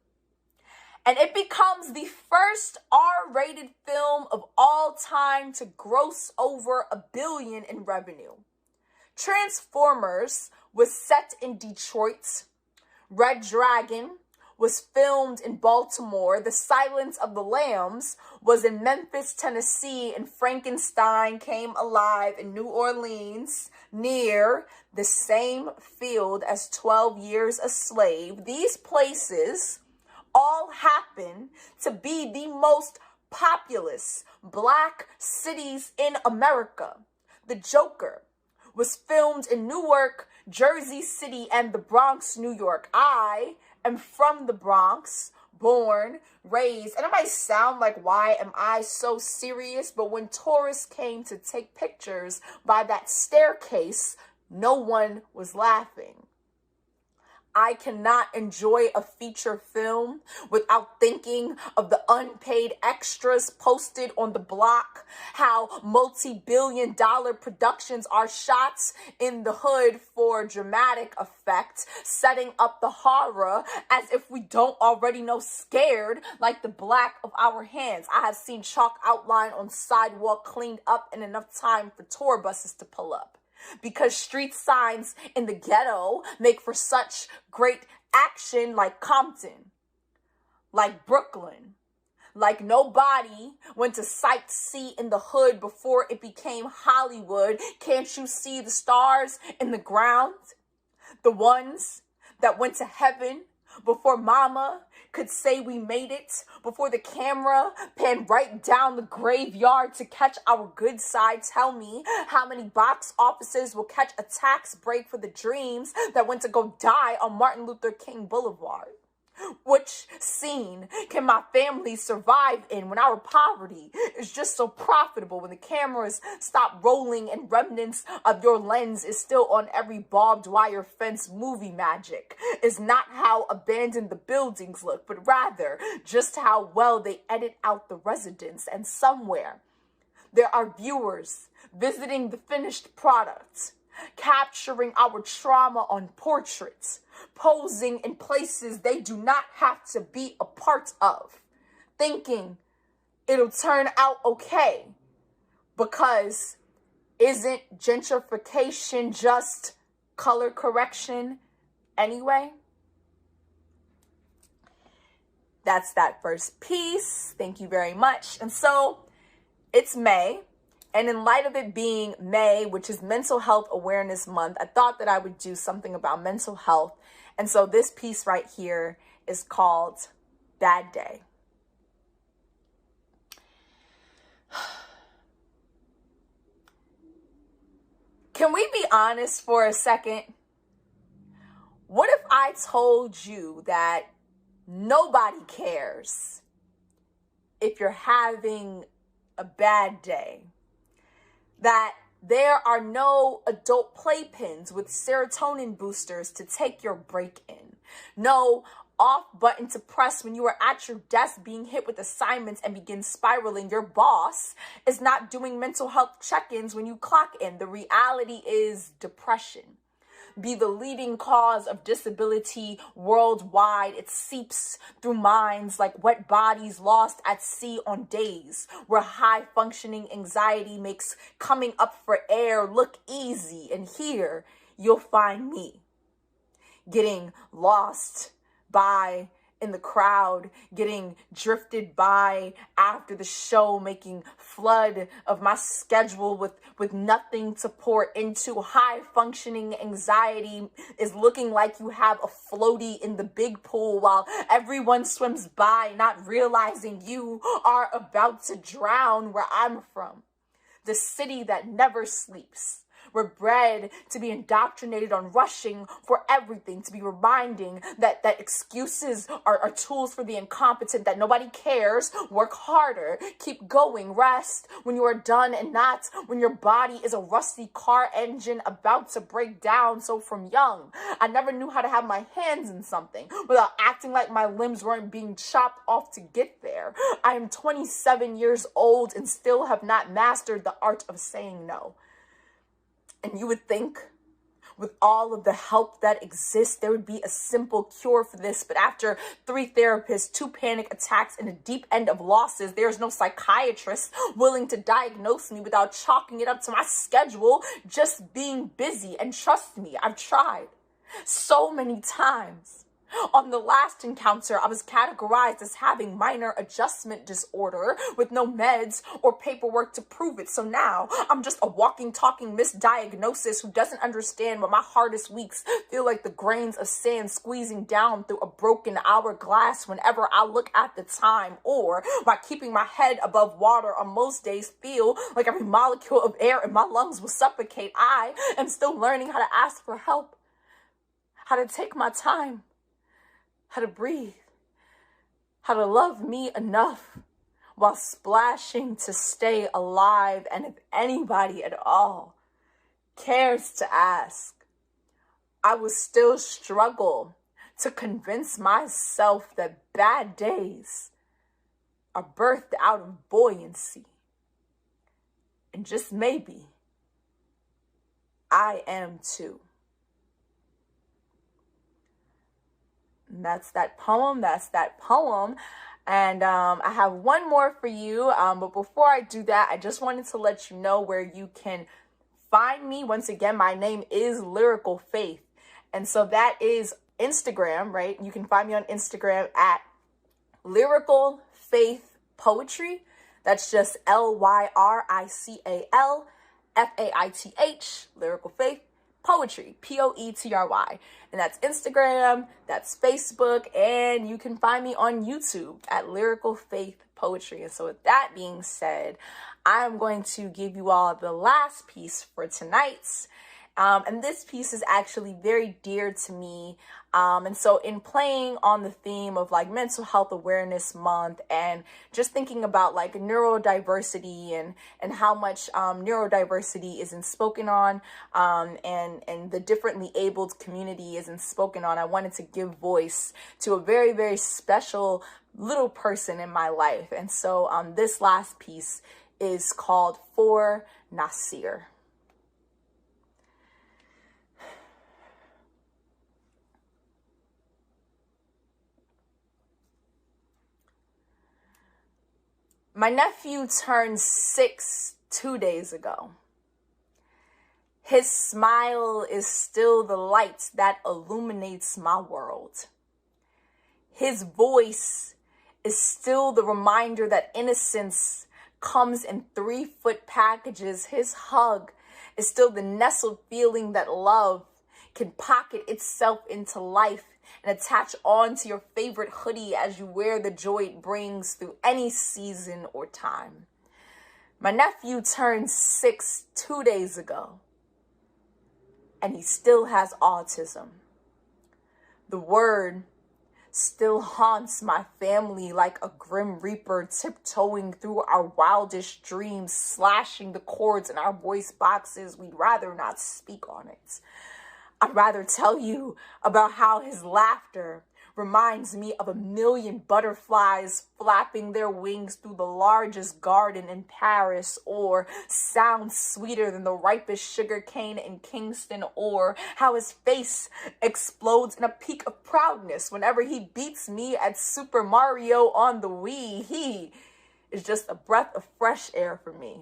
and it becomes the first R-rated film of all time to gross over $1 billion in revenue. Transformers was set in Detroit. Red Dragon was filmed in Baltimore. The Silence of the Lambs was in Memphis, Tennessee, and Frankenstein came alive in New Orleans, near the same field as 12 Years a Slave. These places all happen to be the most populous Black cities in America. The Joker was filmed in Newark, Jersey City, and the Bronx, New York. I am from the Bronx, born, raised, and it might sound like, why am I so serious? But when tourists came to take pictures by that staircase, no one was laughing. I cannot enjoy a feature film without thinking of the unpaid extras posted on the block, how multi-billion-dollar productions are shot in the hood for dramatic effect, setting up the horror as if we don't already know scared like the black of our hands. I have seen chalk outline on sidewalk cleaned up in enough time for tour buses to pull up. Because street signs in the ghetto make for such great action, like Compton, like Brooklyn, like nobody went to sightsee in the hood before it became Hollywood. Can't you see the stars in the ground? The ones that went to heaven before mama could say we made it, before the camera panned right down the graveyard to catch our good side. Tell me how many box offices will catch a tax break for the dreams that went to go die on Martin Luther King Boulevard? Which scene can my family survive in when our poverty is just so profitable, when the cameras stop rolling and remnants of your lens is still on every barbed wire fence? Movie magic is not how abandoned the buildings look, but rather just how well they edit out the residents. And somewhere there are viewers visiting the finished product, capturing our trauma on portraits, posing in places they do not have to be a part of, thinking it'll turn out okay, because isn't gentrification just color correction anyway? That's that first piece. Thank you very much. And so it's May. And in light of it being May, which is Mental Health Awareness Month, I thought that I would do something about mental health. And so this piece right here is called Bad Day. Can we be honest for a second? What if I told you that nobody cares if you're having a bad day, that there are no adult playpens with serotonin boosters to take your break in. No off button to press when you are at your desk being hit with assignments and begin spiraling. Your boss is not doing mental health check-ins when you clock in. The reality is depression be the leading cause of disability worldwide. It seeps through minds like wet bodies lost at sea on days where high functioning anxiety makes coming up for air look easy. And here you'll find me getting lost by in the crowd, getting drifted by after the show, making flood of my schedule with nothing to pour into. High functioning anxiety is looking like you have a floaty in the big pool while everyone swims by, not realizing you are about to drown. Where I'm from, the city that never sleeps. We're bred to be indoctrinated on rushing for everything, to be reminding that excuses are tools for the incompetent, that nobody cares. Work harder, keep going, rest when you are done and not when your body is a rusty car engine about to break down. So from young, I never knew how to have my hands in something without acting like my limbs weren't being chopped off to get there. I am 27 years old and still have not mastered the art of saying no. And you would think with all of the help that exists, there would be a simple cure for this. But after 3 therapists, 2 panic attacks, and a deep end of losses, there's no psychiatrist willing to diagnose me without chalking it up to my schedule just being busy. And trust me, I've tried so many times. On the last encounter, I was categorized as having minor adjustment disorder with no meds or paperwork to prove it. So now I'm just a walking, talking misdiagnosis who doesn't understand why my hardest weeks feel like the grains of sand squeezing down through a broken hourglass whenever I look at the time, or why keeping my head above water on most days feel like every molecule of air in my lungs will suffocate. I am still learning how to ask for help, how to take my time, how to breathe, how to love me enough while splashing to stay alive. And if anybody at all cares to ask, I will still struggle to convince myself that bad days are birthed out of buoyancy. And just maybe, I am too. And that's that poem. And I have one more for you. But before I do that, I just wanted to let you know where you can find me. Once again, my name is Lyrical Faith. And so that is Instagram, right? You can find me on Instagram at Lyrical Faith Poetry. That's just LYRICALFAITH, Lyrical Faith Poetry, POETRY. And that's Instagram, that's Facebook, and you can find me on YouTube at Lyrical Faith Poetry. And so with that being said, I'm going to give you all the last piece for tonight's. And this piece is actually very dear to me. And so in playing on the theme of like Mental Health Awareness Month and just thinking about like neurodiversity and how much neurodiversity isn't spoken on and the differently abled community isn't spoken on, I wanted to give voice to a very, very special little person in my life. And so this last piece is called For Nasir. My nephew turned 6 2 days ago. His smile is still the light that illuminates my world. His voice is still the reminder that innocence comes in 3-foot packages. His hug is still the nestled feeling that love can pocket itself into life and attach on to your favorite hoodie as you wear the joy it brings through any season or time. My nephew turned 6 2 days ago, and he still has autism. The word still haunts my family like a grim reaper tiptoeing through our wildest dreams, slashing the chords in our voice boxes. We'd rather not speak on it. I'd rather tell you about how his laughter reminds me of a million butterflies flapping their wings through the largest garden in Paris, or sounds sweeter than the ripest sugar cane in Kingston, or how his face explodes in a peak of proudness whenever he beats me at Super Mario on the Wii. He is just a breath of fresh air for me.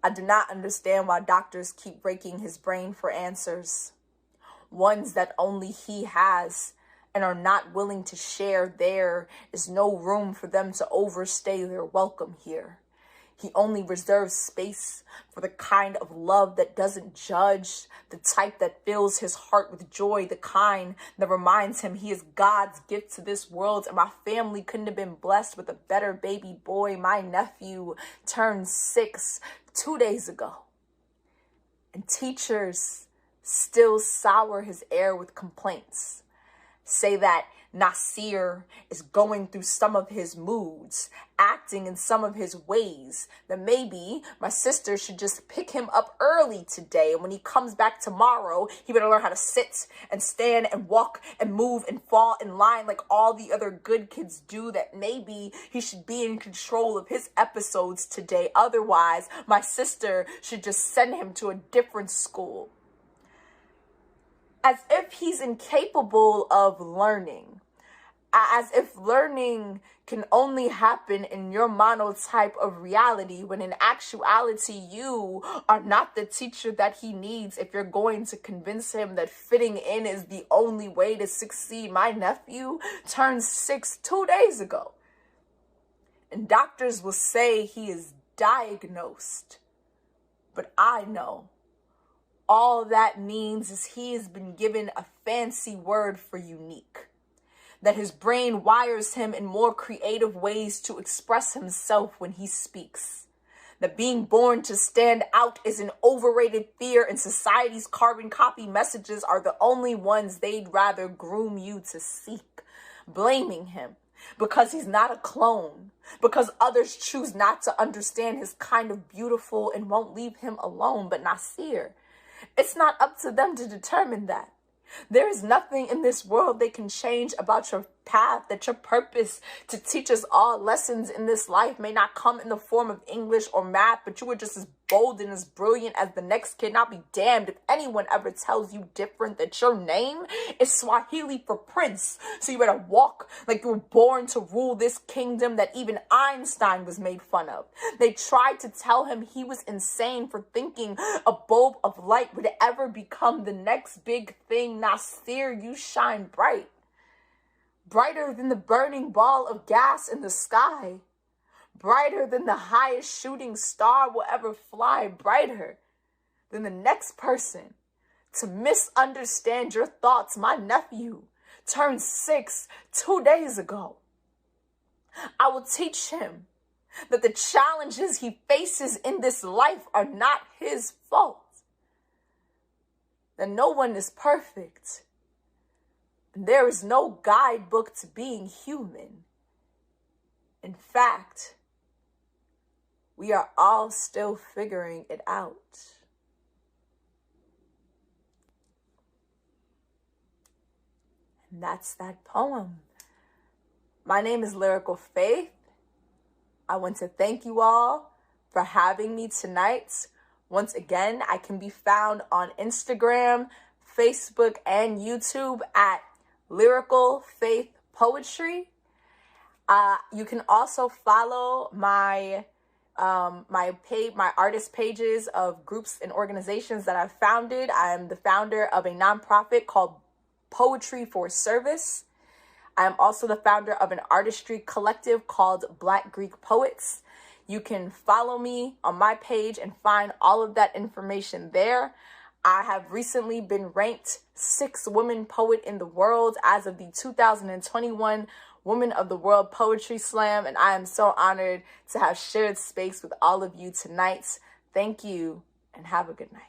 I do not understand why doctors keep raking his brain for answers, ones that only he has, and are not willing to share. There is no room for them to overstay their welcome here. He only reserves space for the kind of love that doesn't judge, the type that fills his heart with joy, the kind that reminds him he is God's gift to this world, and my family couldn't have been blessed with a better baby boy. My nephew turned 6 2 days ago, and teachers still sour his air with complaints. Say that Nasir is going through some of his moods, acting in some of his ways, that maybe my sister should just pick him up early today, and when he comes back tomorrow, he better learn how to sit and stand and walk and move and fall in line like all the other good kids do, that maybe he should be in control of his episodes today. Otherwise, my sister should just send him to a different school. As if he's incapable of learning. As if learning can only happen in your monotype of reality, when in actuality you are not the teacher that he needs if you're going to convince him that fitting in is the only way to succeed. My nephew turned 6 2 days ago, and doctors will say he is diagnosed. But I know all that means is he has been given a fancy word for unique, that his brain wires him in more creative ways to express himself when he speaks, that being born to stand out is an overrated fear, and society's carbon copy messages are the only ones they'd rather groom you to seek, blaming him because he's not a clone, because others choose not to understand his kind of beautiful and won't leave him alone. But Nasir, it's not up to them to determine that. There is nothing in this world they can change about your path, that your purpose to teach us all lessons in this life may not come in the form of English or math, but you are just as bold and as brilliant as the next kid. And I'll be damned if anyone ever tells you different, that your name is Swahili for prince. So you better walk like you were born to rule this kingdom that even Einstein was made fun of. They tried to tell him he was insane for thinking a bulb of light would ever become the next big thing. Nasir, you shine bright. Brighter than the burning ball of gas in the sky. Brighter than the highest shooting star will ever fly. Brighter than the next person to misunderstand your thoughts. My nephew turned 6 2 days ago. I will teach him that the challenges he faces in this life are not his fault. That no one is perfect. There is no guidebook to being human. In fact, we are all still figuring it out. And that's that poem. My name is Lyrical Faith. I want to thank you all for having me tonight. Once again, I can be found on Instagram, Facebook, and YouTube at Lyrical Faith Poetry. You can also follow my artist pages of groups and organizations that I've founded. I am the founder of a nonprofit called Poetry for Service. I am also the founder of an artistry collective called Black Greek Poets. You can follow me on my page and find all of that information there. I have recently been ranked 6th woman poet in the world as of the 2021 Women of the World Poetry Slam, and I am so honored to have shared space with all of you tonight. Thank you, and have a good night.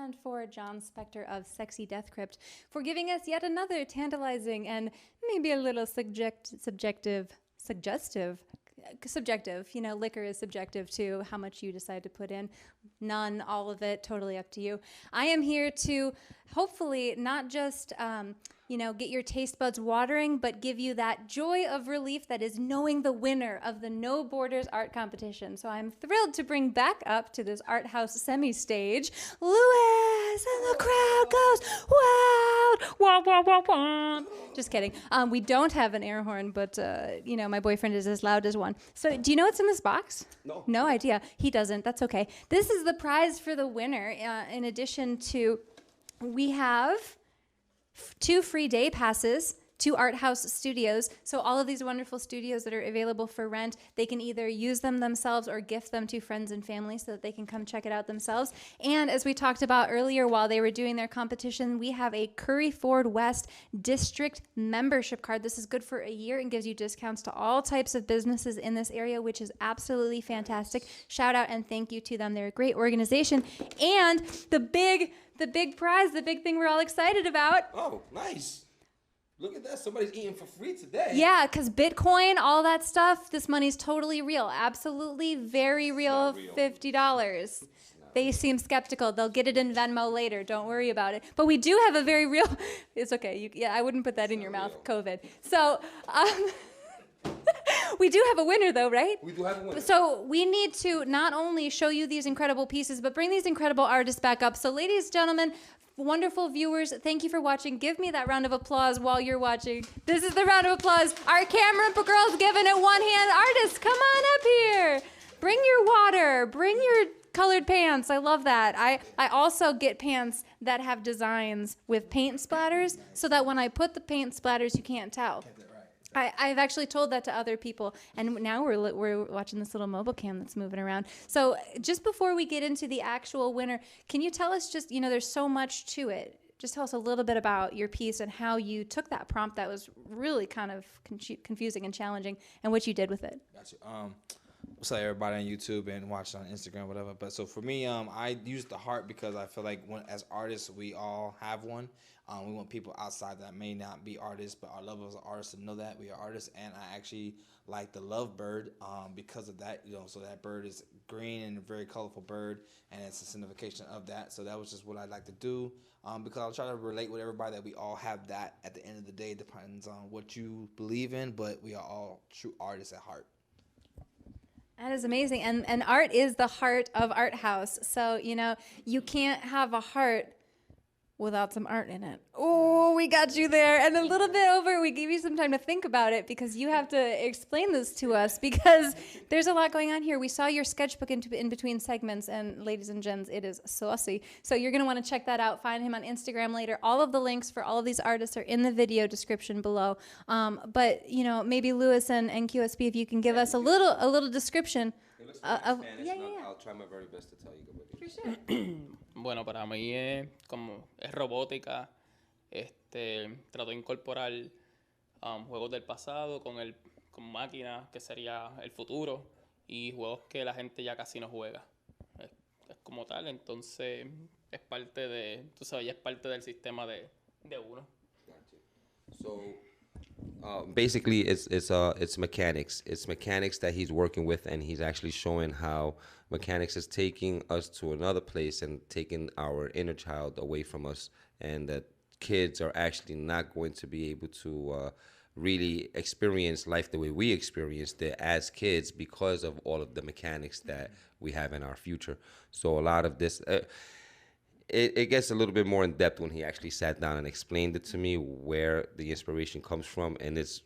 and for John Spectre of Sexy Death Crypt for giving us yet another tantalizing and maybe a little subjective. You know, liquor is subjective to how much you decide to put in. None, all of it, totally up to you. I am here to hopefully not just, you know, get your taste buds watering, but give you that joy of relief that is knowing the winner of the No Borders art competition. So I'm thrilled to bring back up to this ArtHaus semi-stage, Lewis, and the crowd goes wild, wah, wah, wah, wah. Just kidding. We don't have an air horn, but, you know, my boyfriend is as loud as one. So do you know what's in this box? No. No idea. He doesn't. That's okay. This is the prize for the winner. In addition to, we have 2 free day passes to ArtHaus studios. So all of these wonderful studios that are available for rent, they can either use them themselves or gift them to friends and family so that they can come check it out themselves. And as we talked about earlier while they were doing their competition, we have a Curry Ford West District membership card. This is good for a year and gives you discounts to all types of businesses in this area, which is absolutely fantastic. Shout out and thank you to them. They're a great organization. And the big prize, the big thing we're all excited about. Oh, nice. Look at that. Somebody's eating for free today. Yeah, because Bitcoin, all that stuff, this money's totally real. Absolutely very real, $50. They seem skeptical. They'll get it in Venmo later. Don't worry about it. But we do have a very real, it's okay. Yeah, I wouldn't put that in your mouth, COVID. So we do have a winner though, right? We do have a winner. So we need to not only show you these incredible pieces, but bring these incredible artists back up. So ladies, gentlemen, wonderful viewers, thank you for watching. Give me that round of applause while you're watching. This is the round of applause. Our camera girl's giving it one hand. Artists, come on up here. Bring your water. Bring your colored pants. I love that. I also get pants that have designs with paint splatters so that when I put the paint splatters, you can't tell. I've actually told that to other people, and now we're watching this little mobile cam that's moving around. So just before we get into the actual winner, can you tell us just, you know, there's so much to it. Just tell us a little bit about your piece and how you took that prompt that was really kind of confusing and challenging and what you did with it. Gotcha. What's up, everybody on YouTube and watch on Instagram, whatever. But so for me, I use the heart because I feel like as artists, we all have one. We want people outside that may not be artists, but our love as artists to know that we are artists. And I actually like the lovebird because of that. You know, so that bird is green and a very colorful bird, and it's a signification of that. So that was just what I like to do because I'll try to relate with everybody that we all have that at the end of the day. Depends on what you believe in, but we are all true artists at heart. That is amazing. And art is the heart of ArtHaus. So, you know, you can't have a heart without some art in it. Oh, we got you there. And a little bit over, we give you some time to think about it because you have to explain this to us because there's a lot going on here. We saw your sketchbook in between segments, and ladies and gents, it is saucy. So you're going to want to check that out. Find him on Instagram later. All of the links for all of these artists are in the video description below. But, you know, maybe Lewis and QSB, if you can give us a little description. Of, yeah. I'll try my very best to tell you what it is. For sure. Bueno, para mí es robótica. Trato de incorporar juegos del pasado con máquinas, que sería el futuro, y juegos que la gente ya casi no juega. Es como tal, entonces es parte de, tú sabes, ya es parte del sistema de uno. So basically, it's mechanics. It's mechanics that he's working with, and he's actually showing how mechanics is taking us to another place and taking our inner child away from us, and that kids are actually not going to be able to really experience life the way we experienced it as kids because of all of the mechanics that we have in our future. So a lot of this, it gets a little bit more in depth when he actually sat down and explained it to me where the inspiration comes from, and it's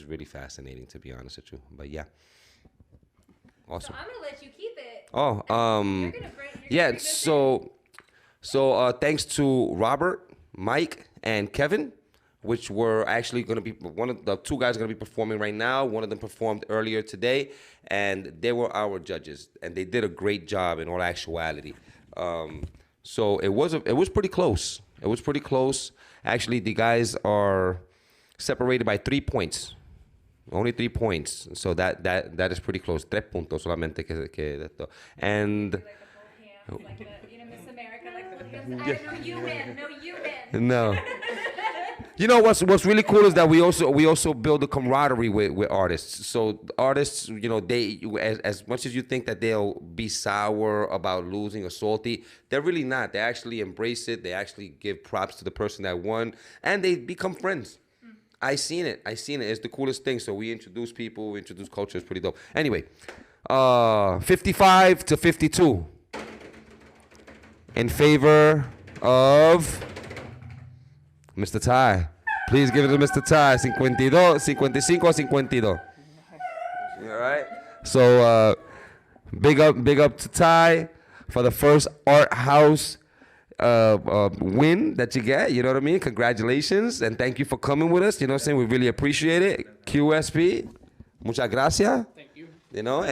really fascinating, to be honest with you. But yeah, awesome. So I'm gonna let you keep it. Oh, You're gonna yeah. bring this So thanks to Robert, Mike, and Kevin, which were actually going to be one of the two guys going to be performing right now. One of them performed earlier today, and they were our judges, and they did a great job in all actuality. So it was pretty close. It was pretty close. Actually, the guys are separated by 3 points. Only 3 points. So that is pretty close. 3 puntos solamente que esto. And like the both hands, like the, you know, Miss America, like No. You know what's really cool is that we also build a camaraderie with artists. So artists, you know, they as much as you think that they'll be sour about losing or salty, they're really not. They actually embrace it. They actually give props to the person that won, and they become friends. I seen it. It's the coolest thing. So we introduce people, we introduce culture. It's pretty dope. Anyway, 55 to 52 in favor of Mr. Ty. Please give it to Mr. Ty. 52, 55 or 52. All right. So big up to Ty for the first ArtHaus win that you get. You know what I mean? Congratulations and thank you for coming with us. You know what I'm saying? We really appreciate it. QSP, muchas gracias. Thank you. You know,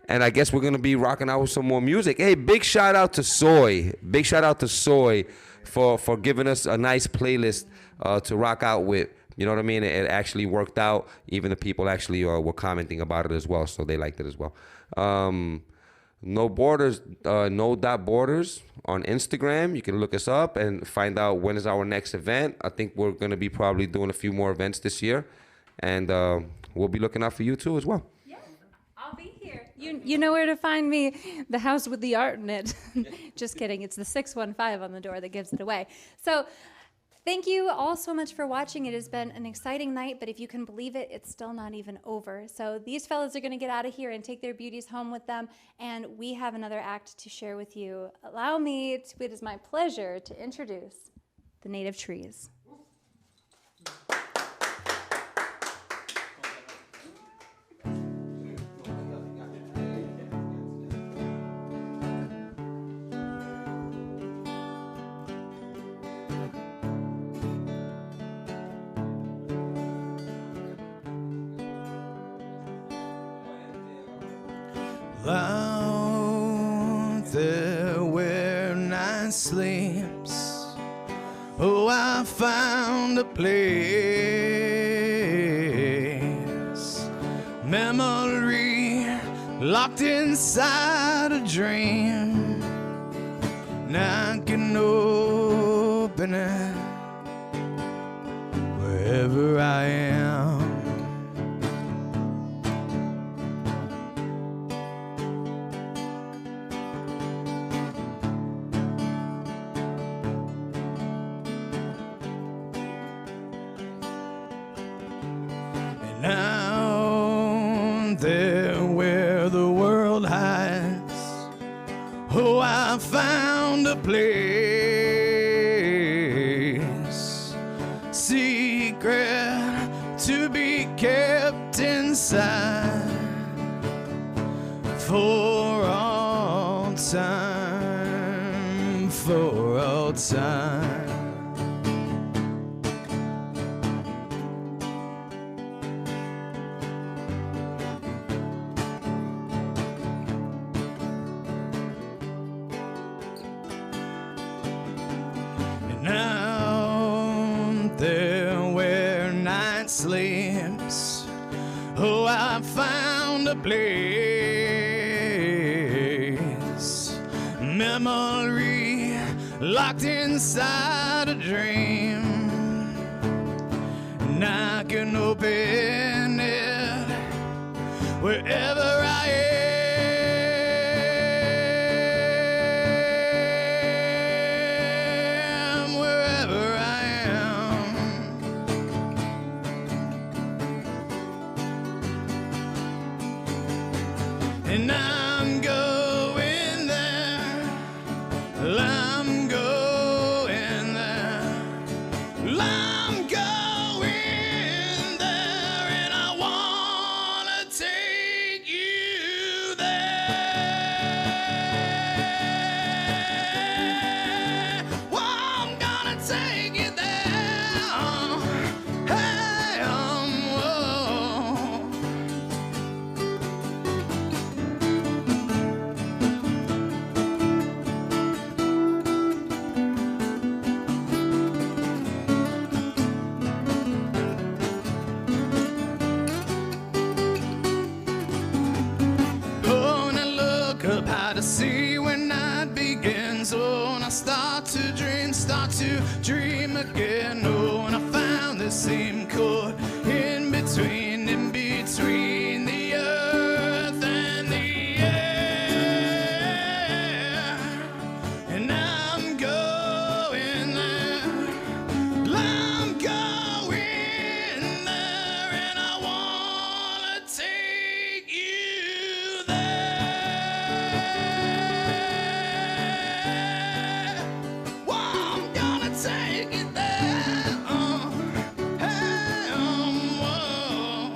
and I guess we're gonna be rocking out with some more music. Hey, big shout out to Soy. Big shout out to Soy for giving us a nice playlist to rock out with. You know what I mean? It actually worked out. Even the people actually were commenting about it as well, so they liked it as well. No Borders, no dot borders on Instagram. You can look us up and find out when is our next event. I think we're gonna be probably doing a few more events this year, and we'll be looking out for you too as well. I'll be here. You know where to find me. The house with the art in it. Just kidding. It's the 615 on the door that gives it away. So thank you all so much for watching. It has been an exciting night, but if you can believe it, it's still not even over. So these fellas are going to get out of here and take their beauties home with them, and we have another act to share with you. Allow me, it is my pleasure to introduce the Native Trees. Out there where night sleeps, oh, I found a place. Memory locked inside a dream. Now I can open it wherever I am. Out there where the world hides, oh, I found a place, secret to be kept inside for all time, for all time. Out there where night sleeps, oh, I found a place. Memory locked inside a dream. And I can open it wherever I am. And I'm going there, I'm going there, I'm going there, and I wanna take you start to dream again. Oh, and I found the same chord in between the earth and the air. And I'm going there. I'm going there, and I wanna take you there. Well, I'm gonna take you there. Hey, whoa.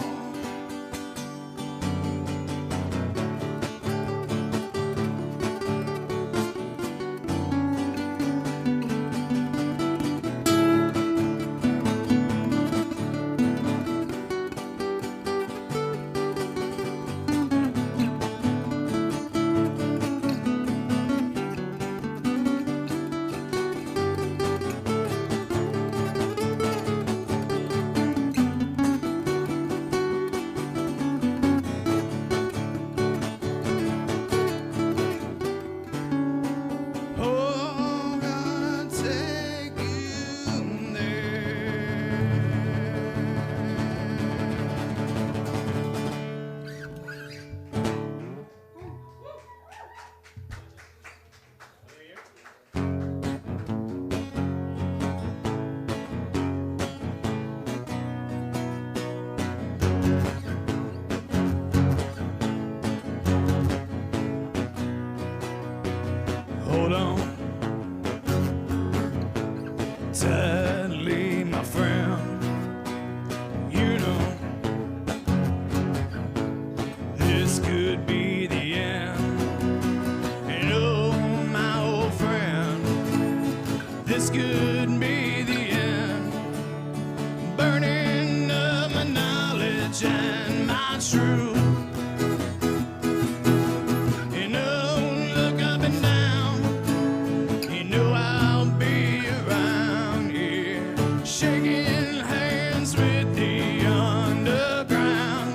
Oh, I'm gonna take you there. Hold on tightly, my friend. You know this could be the end. And oh, my old friend, this could be the end. Burning up my knowledge and my truth. You know, look up and down. You know I'll be around here, shaking hands with the underground.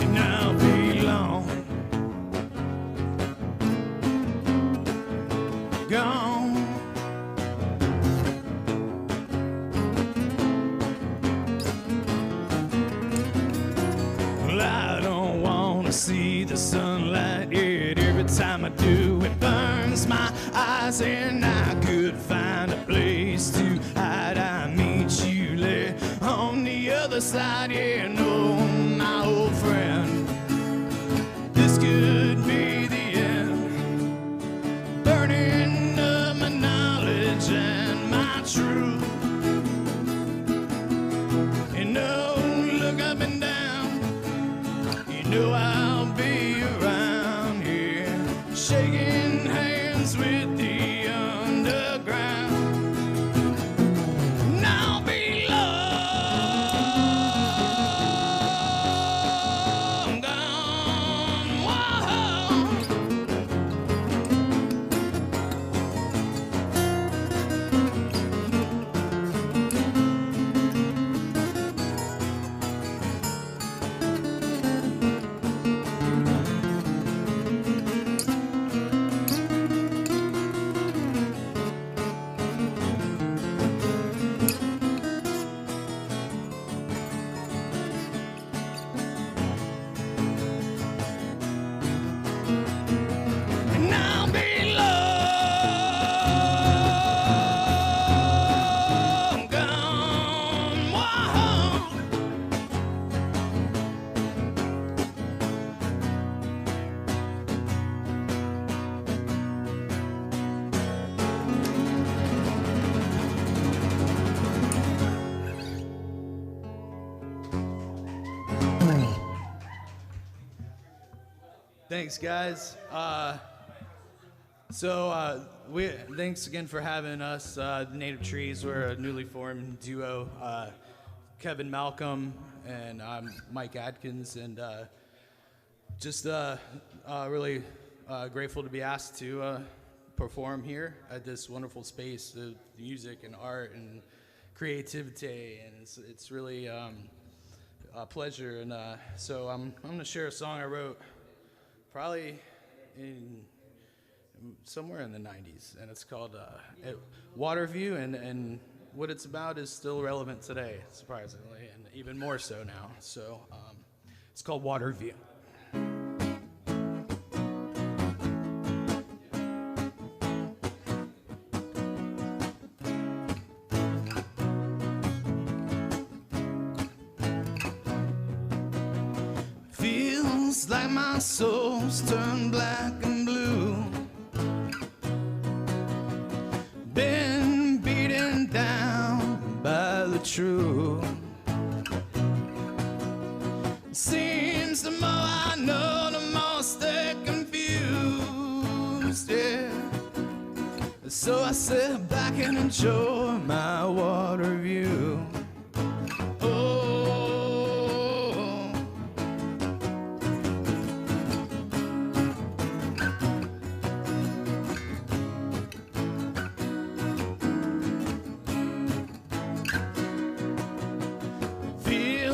And I'll be long gone. Well, I don't wanna see the sunlight yet. Every time I do, it burns my eyes, and I could find a place to hide. I meet you there on the other side. Yeah, no, my old friend, this could be the end. Burning up my knowledge and my truth. You know, look up and down. You know I'll be around here, shaking hands with the underground. And I'll be long gone. Whoa. And I'll be long gone. Whoa. Thanks, guys. Thanks again for having us. The Native Trees, we're a newly formed duo. Kevin Malcolm and I'm Mike Adkins, and just really grateful to be asked to perform here at this wonderful space of music and art and creativity, and it's really a pleasure. And so I'm going to share a song I wrote probably in somewhere in the 90s, and it's called Waterview, and what it's about is still relevant today, surprisingly, and even more so now. So it's called Waterview. Feels like my soul's turned black and blue. Been beaten down by the truth. Seems the more I know, the more I stay confused, yeah. So I sit back and enjoy my water view.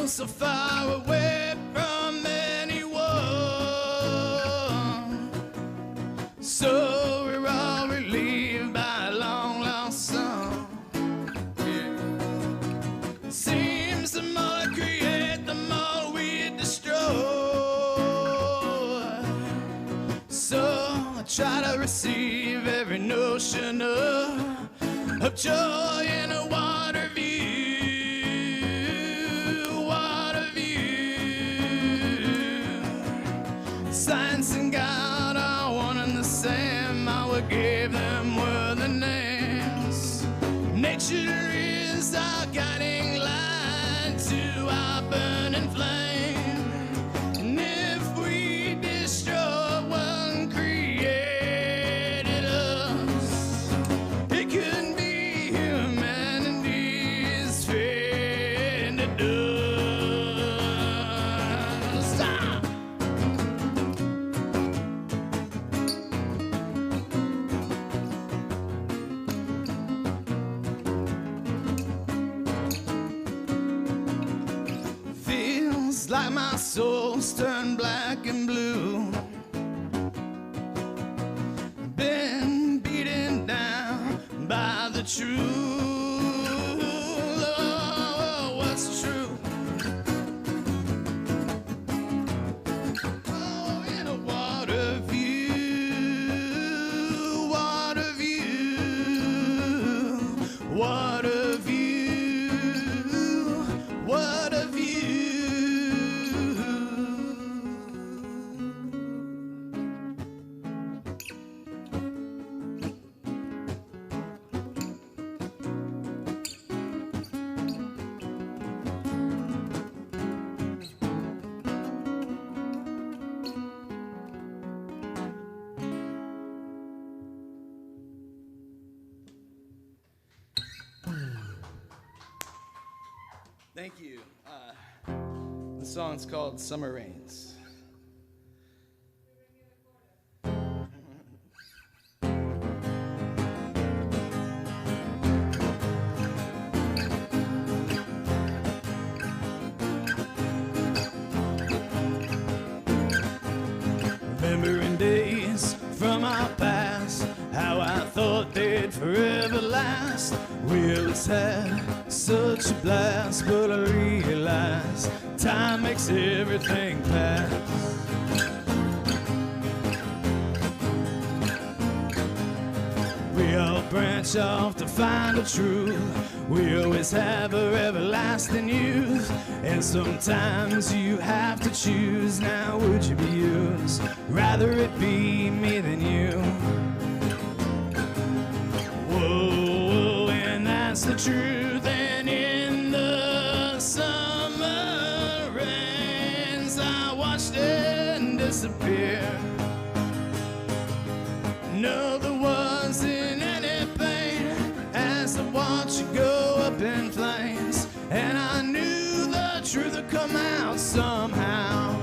So far away from anyone, so we're all relieved by a long lost song. Yeah. Seems the more I create, the more we destroy. So I try to receive every notion of joy in a water view. Science and God are one and the same. I would give them worthy names. Nature is our guiding light to our burning flame. And if we destroy one created us, it could be humanity's fate to dust. Like my soul's turned black and blue. Been beaten down by the truth. Oh, what's true? Oh, in a water view, water view, water view, water view. Thank you. The song's called Summer Rains. Remembering days from our past, how I thought they'd forever last. We always had such a blast, but I realized time makes everything pass. We all branch off to find the truth. We always have our everlasting youth. And sometimes you have to choose. Now would you be yours? Rather it be me than you. Whoa, and that's the truth. And in the summer rains, I watched it disappear. No, there wasn't any pain as I watched you go up in flames. And I knew the truth would come out somehow.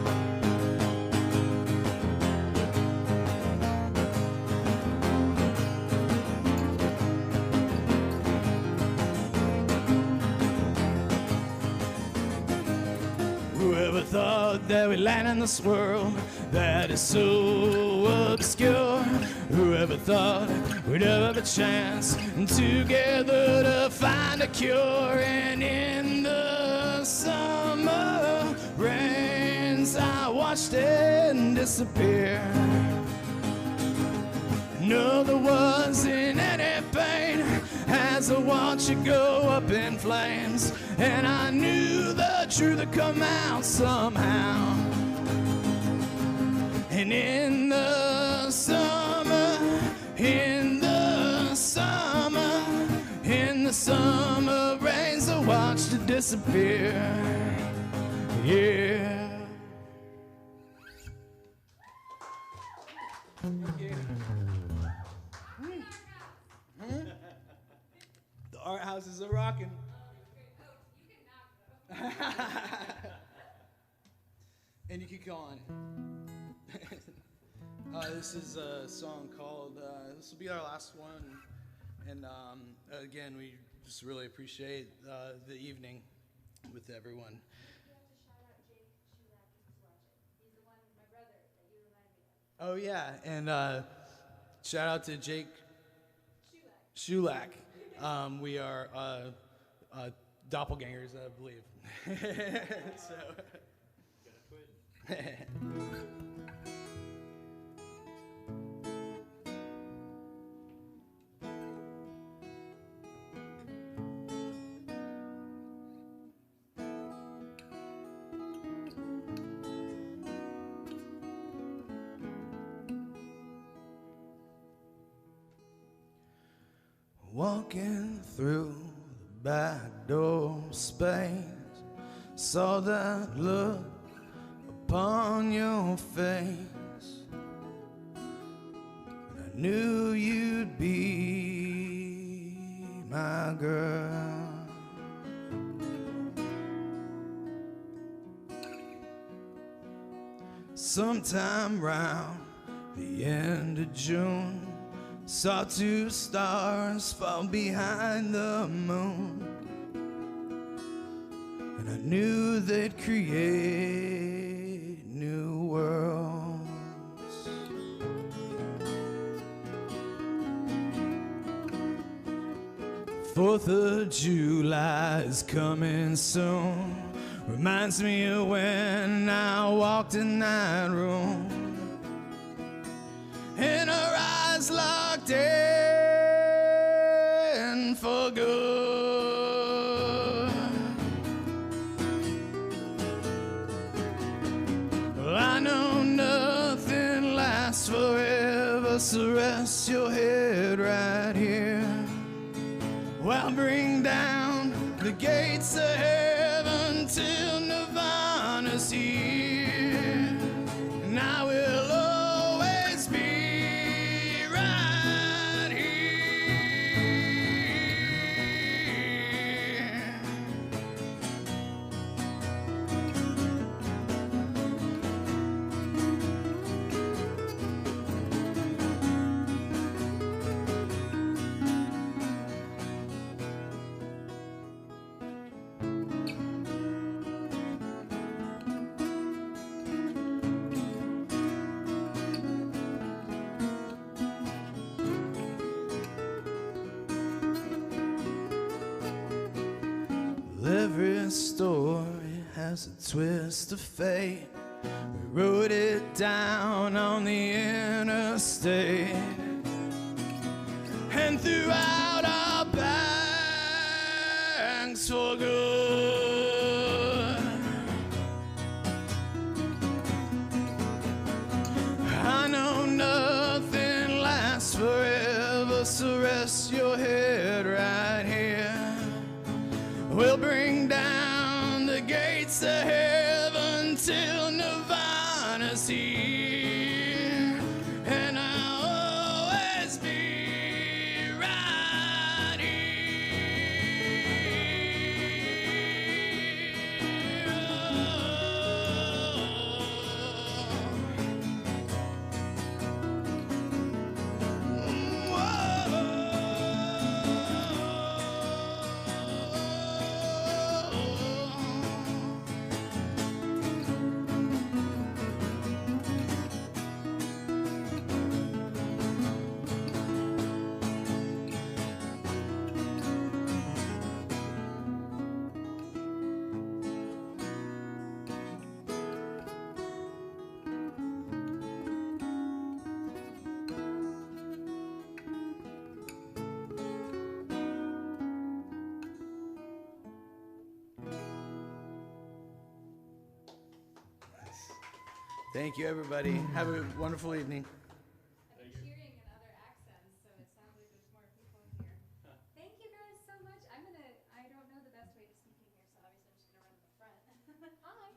Whoever thought that we'd land in this world that is so obscure? Whoever thought we'd ever have a chance together to find a cure? And in the summer rains, I watched it disappear. No, there wasn't any pain as I watched it go up in flames, and I knew the truth would come out somehow. And in the summer, in the summer, in the summer rains, I watched it disappear. Yeah. The ArtHaus is a rockin'. And you keep going. This is a song called, this will be our last one. And again, we just really appreciate the evening with everyone. Oh yeah, and shout out to Jake Shulak. We are doppelgangers, I believe. So. Walking through the back door space, saw that look upon your face. I knew you'd be my girl. Sometime round the end of June, saw two stars fall behind the moon, and I knew they'd create new worlds. 4th of July is coming soon. Reminds me of when I walked in that room, and our eyes locked in for good. Well, I know nothing lasts forever, so rest your head right here. Well, bring down the gates of heaven till Nirvana's here, and I will always be right here. Every story has a twist of fate. We wrote it down on the interstate, and throughout our banks for good. I know nothing lasts forever, so rest your head right here. We'll bring down the gates of heaven till Nirvana's here, and I'll always be right Thank you, everybody. Have a wonderful evening. I'm cheering in other accents, so it sounds like there's more people here. Thank you guys so much. I don't know the best way to sneak in here, so obviously I'm just gonna run to the front. Hi.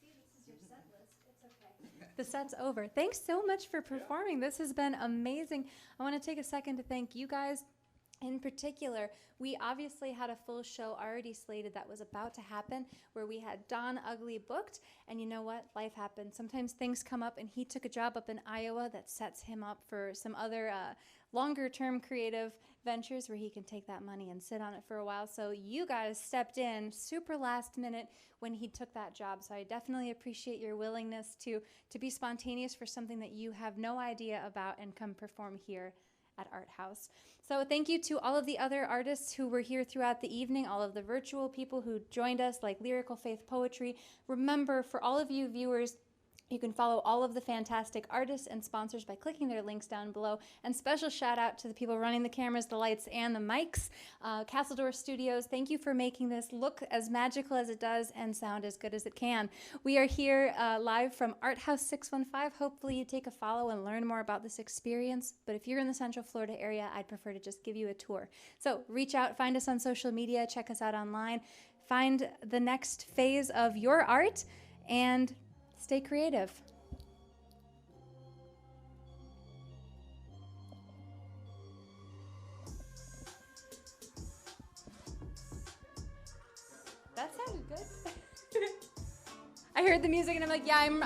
See, this is your set list. It's okay. The set's over. Thanks so much for performing. This has been amazing. I want to take a second to thank you guys. In particular, we obviously had a full show already slated that was about to happen, where we had Don Ugly booked, and you know what? Life happens. Sometimes things come up, and he took a job up in Iowa that sets him up for some other longer-term creative ventures where he can take that money and sit on it for a while. So you guys stepped in super last minute when he took that job. So I definitely appreciate your willingness to be spontaneous for something that you have no idea about and come perform here at ArtHaus. So thank you to all of the other artists who were here throughout the evening, all of the virtual people who joined us, like Lyrical Faith Poetry. Remember, for all of you viewers, you can follow all of the fantastic artists and sponsors by clicking their links down below. And special shout out to the people running the cameras, the lights, and the mics. Castledore Studios, thank you for making this look as magical as it does and sound as good as it can. We are here live from ArtHaus 615. Hopefully you take a follow and learn more about this experience. But if you're in the Central Florida area, I'd prefer to just give you a tour. So reach out, find us on social media, check us out online, find the next phase of your art, and stay creative. That sounded good. I heard the music and I'm like, yeah, I'm